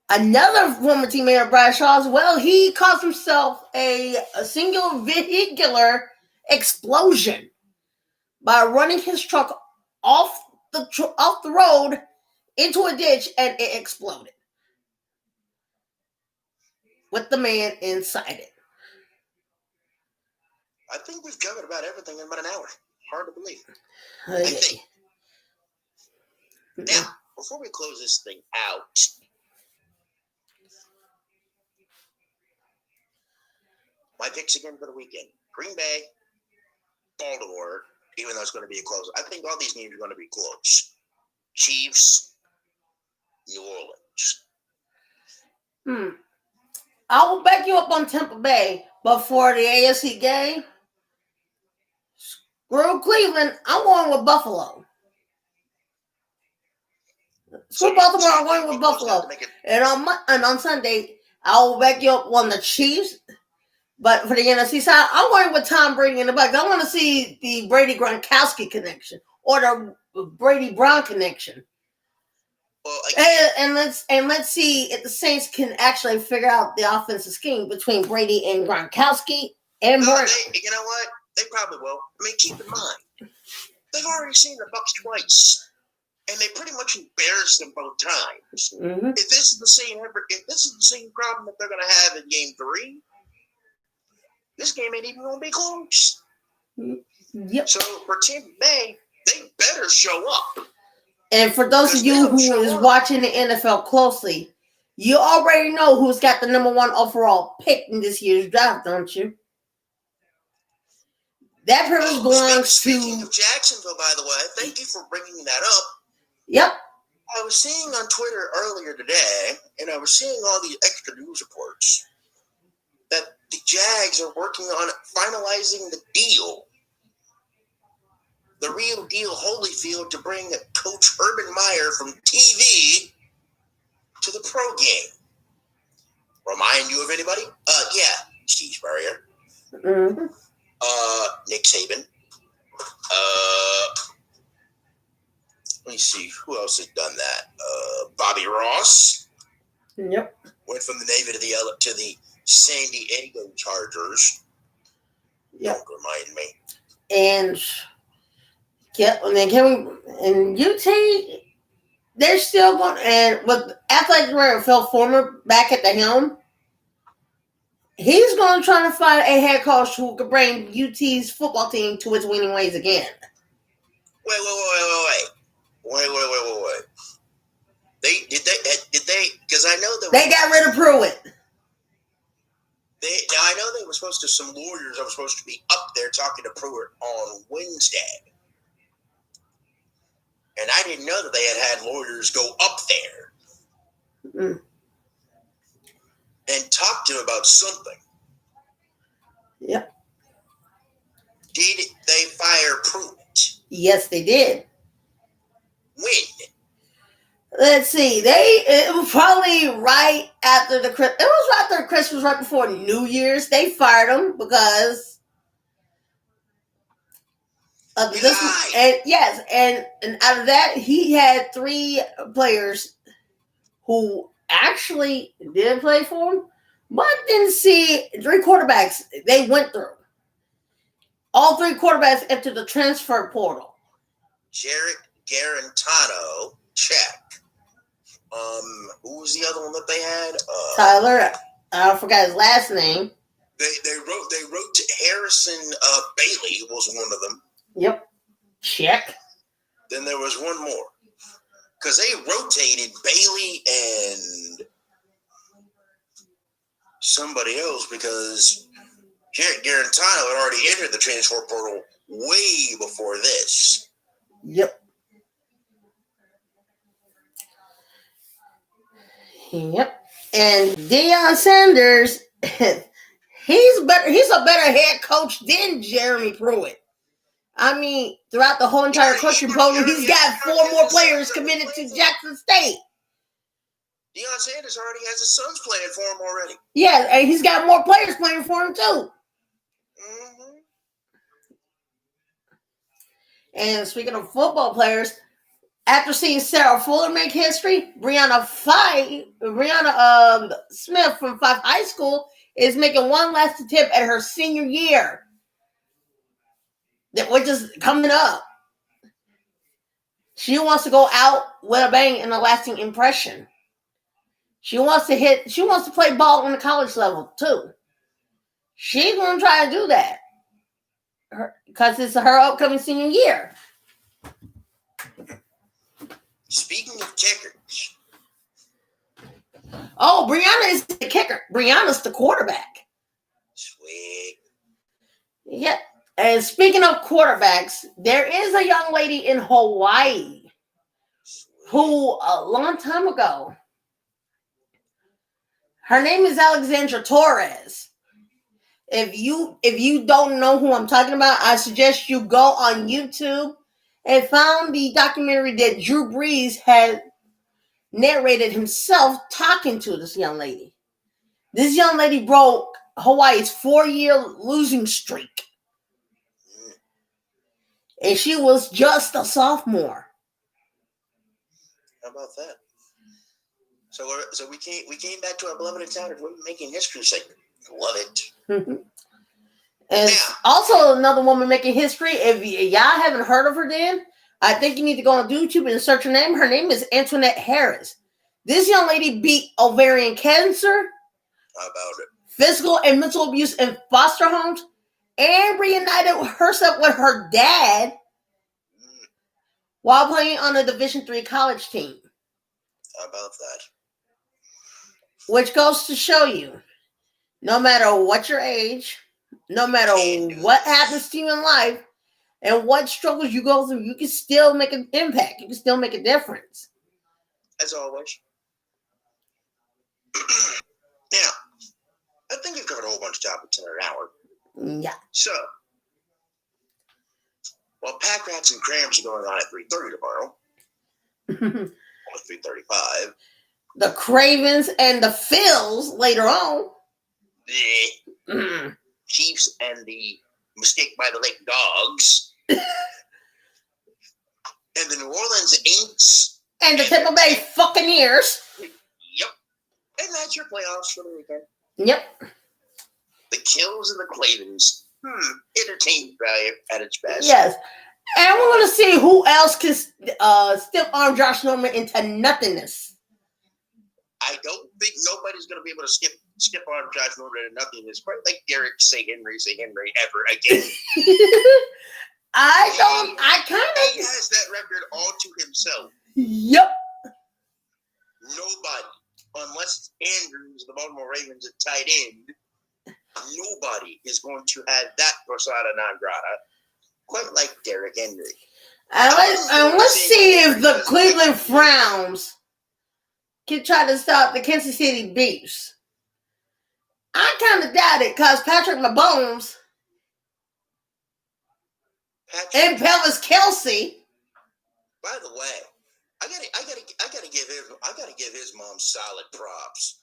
Another former teammate of Bradshaw as well, he caused himself a single vehicular explosion by running his truck off the road into a ditch, and it exploded with the man inside it. I think we've covered about everything in about an hour. Hard to believe. I think. Now, before we close this thing out, my picks again for the weekend: Green Bay, Baltimore. Even though it's going to be a close, I think all these games are going to be close. Chiefs, New Orleans. I will back you up on Tampa Bay, but for the AFC game, screw Cleveland. I'm going with Buffalo. Screw Baltimore. I'm going with Buffalo. And on Sunday, I will back you up on the Chiefs. But for the NFC side, I'm going with Tom Brady in the back. I want to see the Brady Gronkowski connection or the Brady Brown connection. Well, and let's see if the Saints can actually figure out the offensive scheme between Brady and Gronkowski and Brady. You know what? They probably will. I mean, keep in mind, they've already seen the Bucs twice, and they pretty much embarrassed them both times. Mm-hmm. If this is the same problem that they're going to have in Game 3. This game ain't even going to be close. Yep. So for Tampa Bay, they better show up. And for those of you who is watching the NFL closely, you already know who's got the number 1 overall pick in this year's draft, don't you? That privilege belongs Speaking of Jacksonville, by the way, thank you for bringing that up. Yep. I was seeing on Twitter earlier today, and I was seeing all these extra news reports that the Jags are working on finalizing the deal, the real deal Holyfield, to bring Coach Urban Meyer from TV to the pro game. Remind you of anybody? Yeah, Steve Spurrier. Mm-hmm. Nick Saban. Let me see who else has done that. Bobby Ross. Yep. Went from the Navy to the San Diego Chargers. Yep. Don't remind me. And UT, they're still going, and with Athletic Director Phil Fulmer back at the helm, he's going to try to find a head coach who could bring UT's football team to its winning ways again. Wait. Did they? Because I know that they got rid of Pruitt. Now I know there were supposed to some lawyers that were supposed to be up there talking to Pruitt on Wednesday, and I didn't know that they had lawyers go up there and talk to him about something. Yep. Did they fire Pruitt? Yes, they did. When? Let's see. It was probably right after Christmas, right before New Year's. They fired him because of this. And yes, and out of that, he had 3 players who actually did play for him, but didn't see 3 quarterbacks they went through. All 3 quarterbacks entered the transfer portal. Jarrett Garantano, check. Who was the other one that they had? Tyler, I forgot his last name. They wrote to Harrison Bailey was one of them. Yep. Check. Then there was one more. Because they rotated Bailey and somebody else because Jarrett Garantano had already entered the transfer portal way before this. Yep. Yep. And Deion Sanders, he's a better head coach than Jeremy Pruitt. I mean, throughout the whole entire coaching program, he's got 4 more players committed to Jackson State. Deion Sanders already has his sons playing for him already. Yeah, and he's got more players playing for him too. Mm-hmm. And speaking of football players, after seeing Sarah Fuller make history, Brianna Smith from Fife High School is making one last attempt at her senior year, which is coming up. She wants to go out with a bang and a lasting impression. She wants to play ball on the college level too. She's going to try to do that because it's her upcoming senior year. Speaking of kickers. Oh, Brianna is the kicker. Brianna's the quarterback. Sweet. Yeah. And speaking of quarterbacks, there is a young lady in Hawaii who, a long time ago, her name is Alexandra Torres. If you don't know who I'm talking about, I suggest you go on YouTube and found the documentary that Drew Brees had narrated himself talking to this young lady. This young lady broke Hawaii's 4-year losing streak. And she was just a sophomore. How about that? So we came back to our beloved Untitled Women Making History segment. Love it. And also another woman making history. If y'all haven't heard of her, then I think you need to go on YouTube and search her name. Her name is Antoinette Harris. This young lady beat ovarian cancer, how about it? Physical and mental abuse in foster homes, and reunited herself with her dad while playing on a Division III college team. How about that? Which goes to show you, no matter what your age, no matter what happens to you in life, and what struggles you go through, you can still make an impact. You can still make a difference. As always. Now, I think we've covered a whole bunch of topics in an hour. Yeah. So, while pack rats and cramps are going on at 3:30 tomorrow, or 3:35, the Cravens and the Phils later on. The Chiefs and the Mistake by the Lake Dogs, and the New Orleans Aints, and the Tampa Bay Buccaneers. Yep. And that's your playoffs for the weekend. Yep. The Kills and the Clavens. Entertainment value at its best. Yes. And we're going to see who else can stiff arm Josh Norman into nothingness. I don't think nobody's going to be able to skip on Josh Norman into nothingness. Quite like Derek say Henry ever again. I kind of... He has that record all to himself. Yep. Nobody, unless it's Andrews, the Baltimore Ravens at tight end, nobody is going to have that persona non grata, quite like Derrick Henry. And let's see if the Cleveland Browns can try to stop the Kansas City Chiefs. I kind of doubt it because Patrick Mahomes and Pelvis Kelsey. By the way, I gotta give his mom solid props.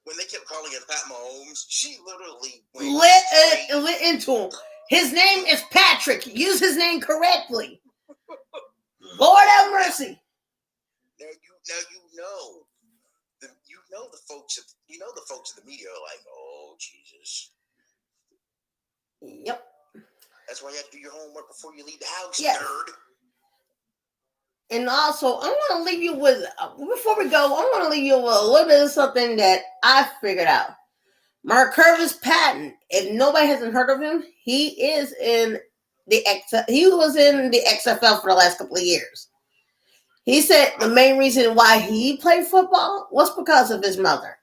When they kept calling him Pat Mahomes, she literally went into him. His name is Patrick. Use his name correctly. Lord have mercy. Now the folks in the media are like, oh Jesus. Yep. That's why you have to do your homework before you leave the house, nerd. And also, I want to leave you with, before we go, I want to leave you with a little bit of something that I figured out. Marcurvis Patton, if nobody hasn't heard of him, he was in the XFL for the last couple of years. He said the main reason why he played football was because of his mother.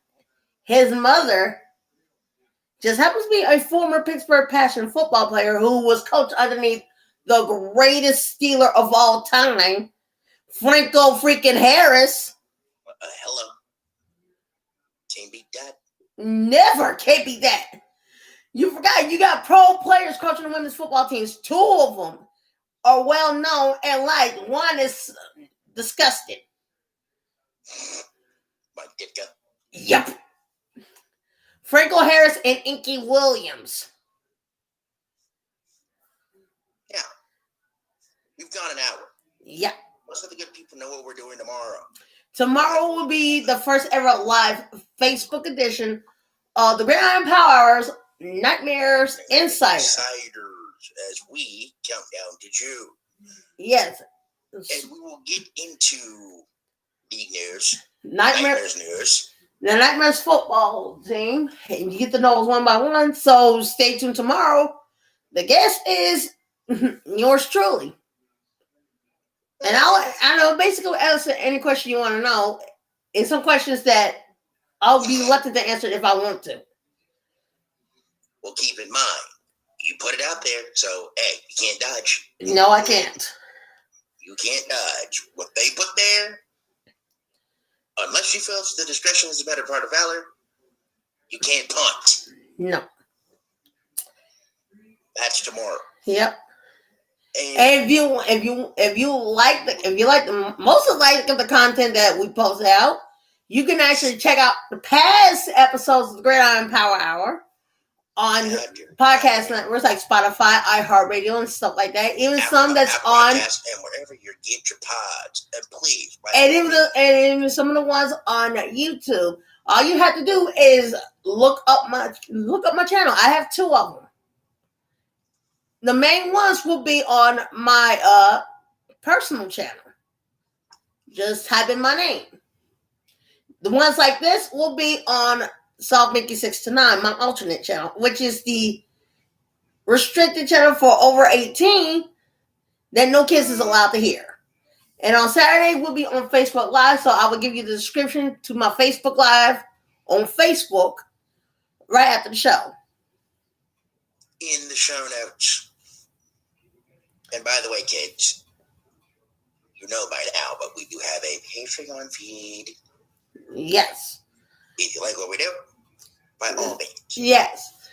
His mother just happens to be a former Pittsburgh Passion football player who was coached underneath the greatest Steeler of all time, Franco freaking Harris. Hello. Can't beat that. Never can't beat that. You forgot you got pro players coaching the women's football teams. 2 of them are well known and liked. One is disgusting. Mike Ditka. Yep. Franco Harris and Inky Williams. Yeah. We've gone an hour. Yeah. Let's let the good people know what we're doing tomorrow. Tomorrow will be the first ever live Facebook edition of the Grand Iron Power Hours Nightmares Insider. Insiders, as we count down to June. Yes. And we will get into big news. Nightmares news. The Nightmares football team. And you get to know us one by one. So stay tuned tomorrow. The guest is yours truly. And I know basically answer any question you want to know. And some questions that I'll be reluctant to answer if I want to. Well, keep in mind, you put it out there, so hey, you can't dodge. No, I can't. You can't dodge what they put there. Unless you feel the discretion is the better part of valor, you can't punt. No. That's tomorrow. Yep. And if you like the most of the content that we post out, you can actually check out the past episodes of the Great Iron Power Hour on podcast networks like Spotify, iHeartRadio, and stuff like that. Even some that's on and wherever you get your pods. And please, and even some of the ones on YouTube. All you have to do is look up my channel. I have 2 of them. The main ones will be on my personal channel. Just type in my name. The ones like this will be on South Mickey 6 to 9, my alternate channel, which is the restricted channel for over 18 that no kids is allowed to hear. And on Saturday, we'll be on Facebook Live, so I will give you the description to my Facebook Live on Facebook right after the show. In the show notes. And by the way, kids, you know by now, but we do have a Patreon feed. Yes. If you like what we do, by all means. Yes.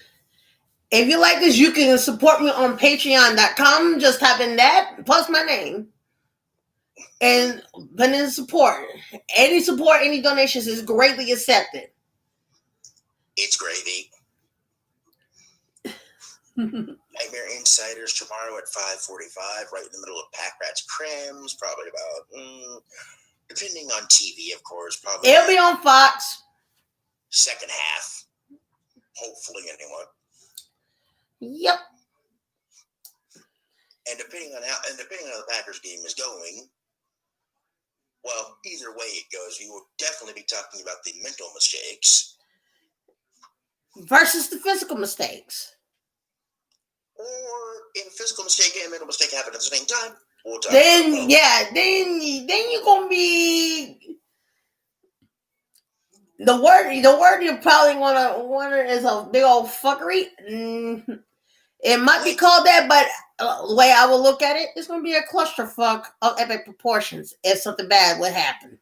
If you like this, you can support me on patreon.com. Just type in that, plus my name. And put in support. Any support, any donations is greatly accepted. It's gravy. Nightmare Insiders tomorrow at 5:45, right in the middle of Pack Rats Crims. Probably about, depending on TV, of course. Probably it'll be on Fox. Second half, hopefully, anyway. Yep. And depending on how the Packers game is going, well, either way it goes, we will definitely be talking about the mental mistakes versus the physical mistakes. Or if a physical mistake and a mental mistake happen at the same time, we'll talk then about then you're gonna be the word you probably wanna is a big old fuckery. It might be called that, but the way I will look at it, it's gonna be a clusterfuck of epic proportions if something bad would happen.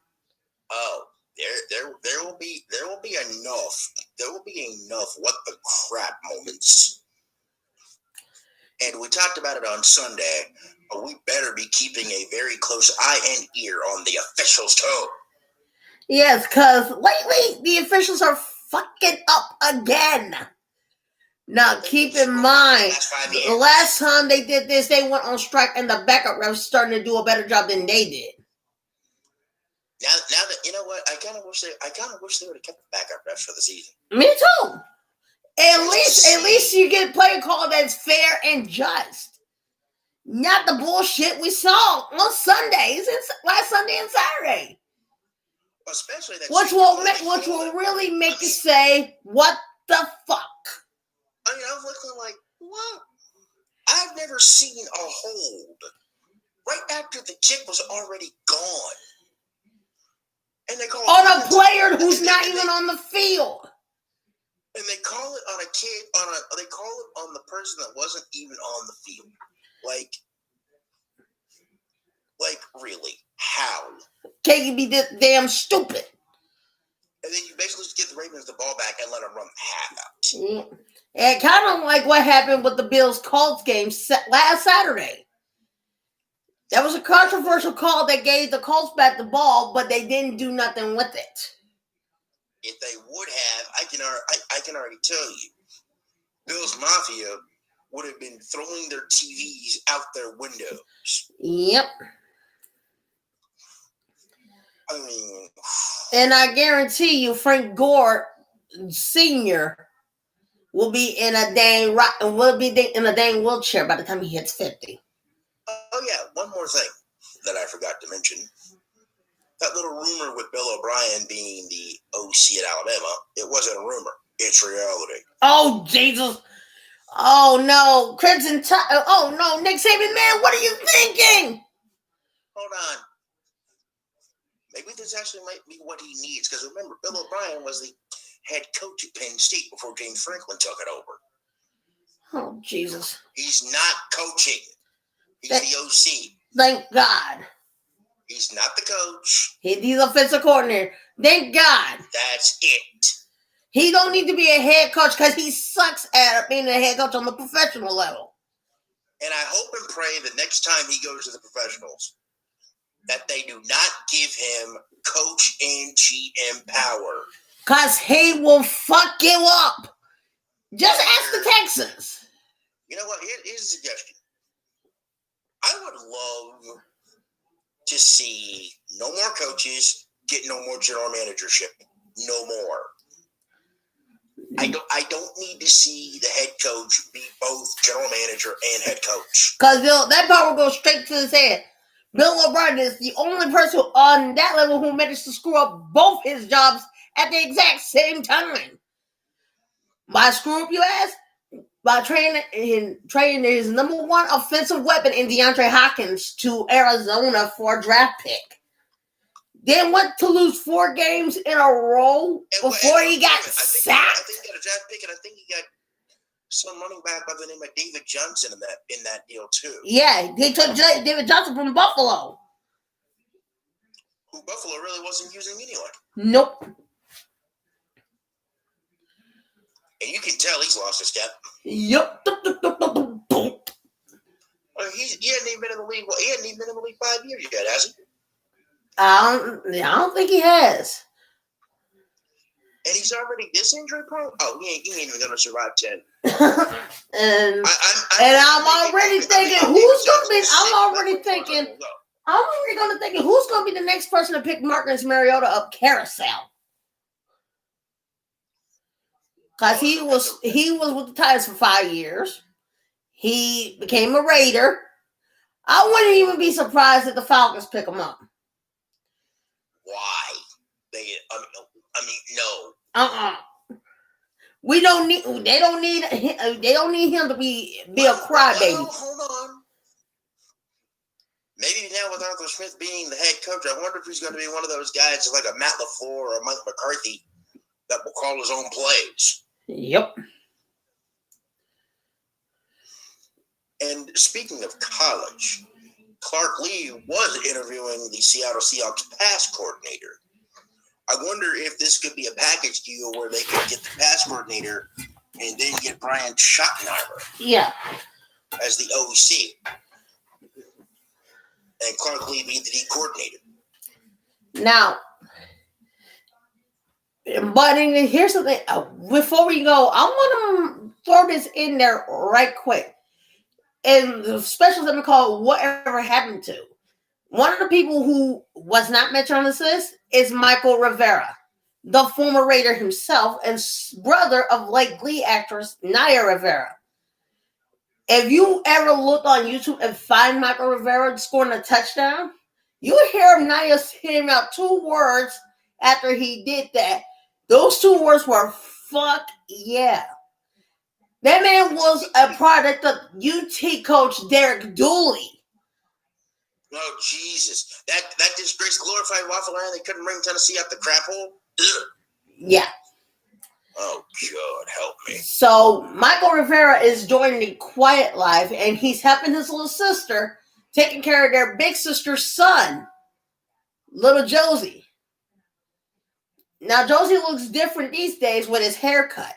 Oh, there will be enough. There will be enough what the crap moments. And we talked about it on Sunday, but we better be keeping a very close eye and ear on the officials' toe. Yes, because lately the officials are fucking up again. Now, keep in mind, the last time they did this, they went on strike, and the backup refs starting to do a better job than they did. Now that you know what, I kind of wish they would have kept the backup refs for the season. Me too. At least you get play a call that's fair and just. Not the bullshit we saw on Sundays, last Sunday and Saturday. Especially that which will really make you say, what the fuck? I mean, I was looking like, what? I've never seen a hold right after the kick was already gone. And they call on a player who's not even on the field. And they call it on a kid, they call it on the person that wasn't even on the field. Like really? How? Can you be this damn stupid? And then you basically just give the Ravens the ball back and let them run half out. Yeah, kind of like what happened with the Bills-Colts game last Saturday. That was a controversial call that gave the Colts back the ball, but they didn't do nothing with it. If they would have, I can already tell you, Bills Mafia would have been throwing their TVs out their windows. Yep. I mean, and I guarantee you, Frank Gore Sr. will be in a dang wheelchair by the time he hits 50. Oh yeah, one more thing that I forgot to mention. That little rumor with Bill O'Brien being the OC at Alabama, it wasn't a rumor. It's reality. Oh, Jesus. Oh, no. Oh, no. Nick Saban, man, what are you thinking? Hold on. Maybe this actually might be what he needs. Because remember, Bill O'Brien was the head coach at Penn State before James Franklin took it over. Oh, Jesus. He's not coaching. He's the OC. Thank God. He's not the coach. He's offensive coordinator. Thank God. That's it. He don't need to be a head coach because he sucks at being a head coach on the professional level. And I hope and pray the next time he goes to the professionals that they do not give him coach and GM power. Because he will fuck you up. Just ask the Texans. You know what? Here's a suggestion. I would love to see no more coaches get no more general managership. No more. I don't need to see the head coach be both general manager and head coach. Because that power goes straight to his head. Bill O'Brien is the only person on that level who managed to screw up both his jobs at the exact same time. By screw up, you ask? By trading his number one offensive weapon in DeAndre Hopkins to Arizona for a draft pick. Then went to lose 4 games in a row before he got sacked. I think he got a draft pick, and I think he got some running back by the name of David Johnson in that deal too. Yeah, he took David Johnson from Buffalo, who Buffalo really wasn't using anyway. Nope. And you can tell he's lost a step. Yep. Well, he hadn't even been in the league. Well, he hadn't even been in the league 5 years yet, has he? I don't think he has. And he's already this injury prone. Oh, he ain't even gonna survive 10. and I'm already thinking who's gonna be. I'm already gonna think who's gonna be the next person to pick Marcus Mariota up carousel. Because he was with the Titans for 5 years. He became a Raider. I wouldn't even be surprised if the Falcons pick him up. Why? No. We don't need. They don't need him to be a crybaby. Hold on. Maybe now with Arthur Smith being the head coach, I wonder if he's going to be one of those guys like a Matt LaFleur or a Mike McCarthy that will call his own plays. Yep. And speaking of college, Clark Lee was interviewing the Seattle Seahawks pass coordinator. I wonder if this could be a package deal where they could get the pass coordinator and then get Brian Schottenheimer as the OC. And Clark Lee be the D coordinator. Now, but here's the thing. Before we go, I want to throw this in there right quick. And the special that we call Whatever Happened To. One of the people who was not mentioned on this list is Michael Rivera, the former Raider himself and brother of late Glee actress Naya Rivera. If you ever look on YouTube and find Michael Rivera scoring a touchdown, you hear Naya him out 2 words after he did that. Those 2 words were "fuck yeah." That man was a product of UT coach Derek Dooley. Oh, Jesus. That disgraced glorified Waffle Iron, they couldn't bring Tennessee up the crap hole? Ugh. Yeah. Oh, God, help me. So, Michael Rivera is joining the quiet life, and he's helping his little sister taking care of their big sister's son, little Josie. Now, Josie looks different these days with his haircut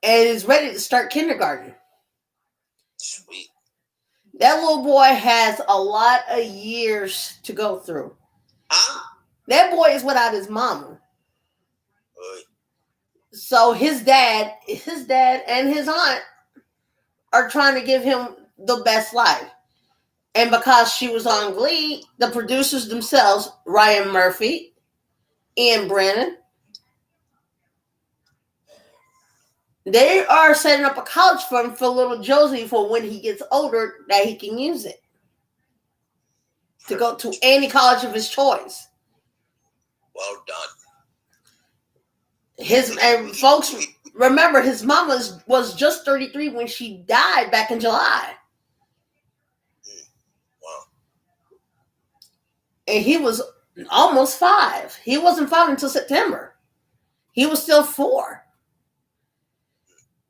and is ready to start kindergarten. Sweet. That little boy has a lot of years to go through. Huh? That boy is without his mama. So his dad and his aunt are trying to give him the best life. And because she was on Glee, the producers themselves, Ryan Murphy, Ian Brennan, they are setting up a college fund for little Josie for when he gets older that he can use it to go to any college of his choice. Well done. And folks, remember his mom was just 33 when she died back in July. Wow. And he was almost 5. He wasn't 5 until September. He was still 4.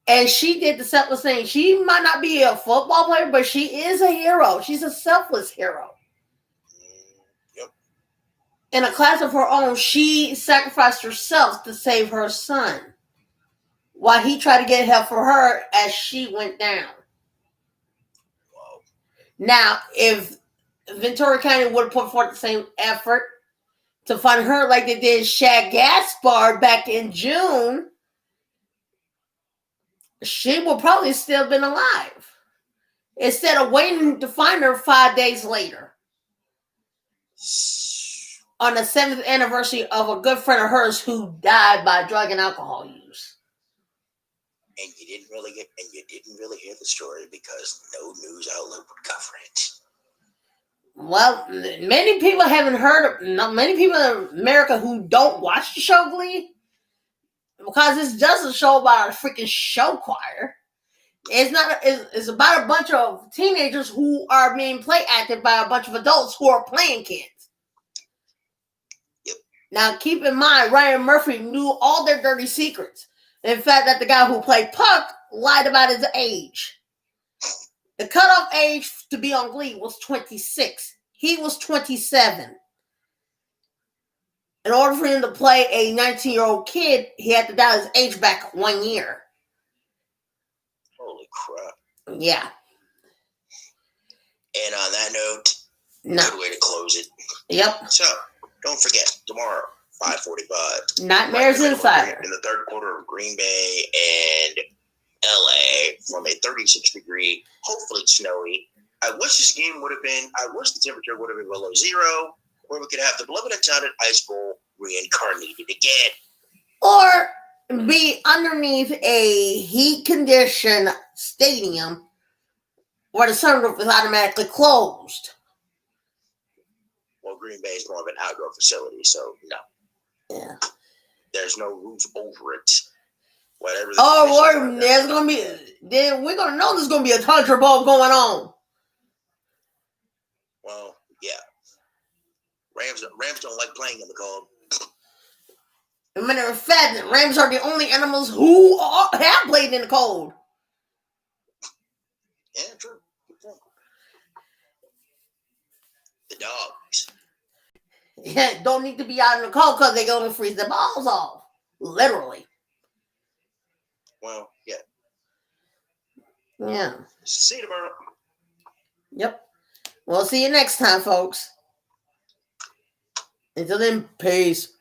And she did the selfless thing. She might not be a football player, but she is a hero. She's a selfless hero. Yep. In a class of her own, she sacrificed herself to save her son, while he tried to get help for her as she went down. Wow. Now, if Ventura County would have put forth the same effort to find her like they did Shad Gaspard back in June, she would probably still been alive. Instead of waiting to find her 5 days later. On the 7th anniversary of a good friend of hers who died by drug and alcohol use. And you didn't really hear the story because no news outlet would cover it. Well, many people haven't heard of, many people in America who don't watch the show Glee, because it's just a show about a freaking show choir. It's about a bunch of teenagers who are being play acted by a bunch of adults who are playing kids. Yep. Now, keep in mind, Ryan Murphy knew all their dirty secrets. In fact, that the guy who played Puck lied about his age. The cutoff age to be on Glee was 26. He was 27. In order for him to play a 19-year-old kid, he had to dial his age back 1 year. Holy crap. Yeah. And on that note, good way to close it. Yep. So, don't forget, tomorrow, 5:45. Nightmares Insider. In the third quarter of Green Bay and LA from a 36-degree, hopefully snowy. I wish this game would have been, I wish the temperature would have been below 0, where we could have the beloved Untitled Ice Bowl reincarnated again. Or be underneath a heat-conditioned stadium where the sunroof is automatically closed. Well, Green Bay is more of an outdoor facility, so no. Yeah. There's no roof over it. Whatever. There's gonna be. Then we're gonna know there's gonna be a Tundra Bowl going on. Well, yeah. Rams don't like playing in the cold. As a matter of fact, Rams are the only animals who have played in the cold. Yeah, true. The dogs. Yeah, don't need to be out in the cold because they're going to freeze their balls off. Literally. Well, yeah. Yeah. See you tomorrow. Yep. We'll see you next time, folks. Until then, peace.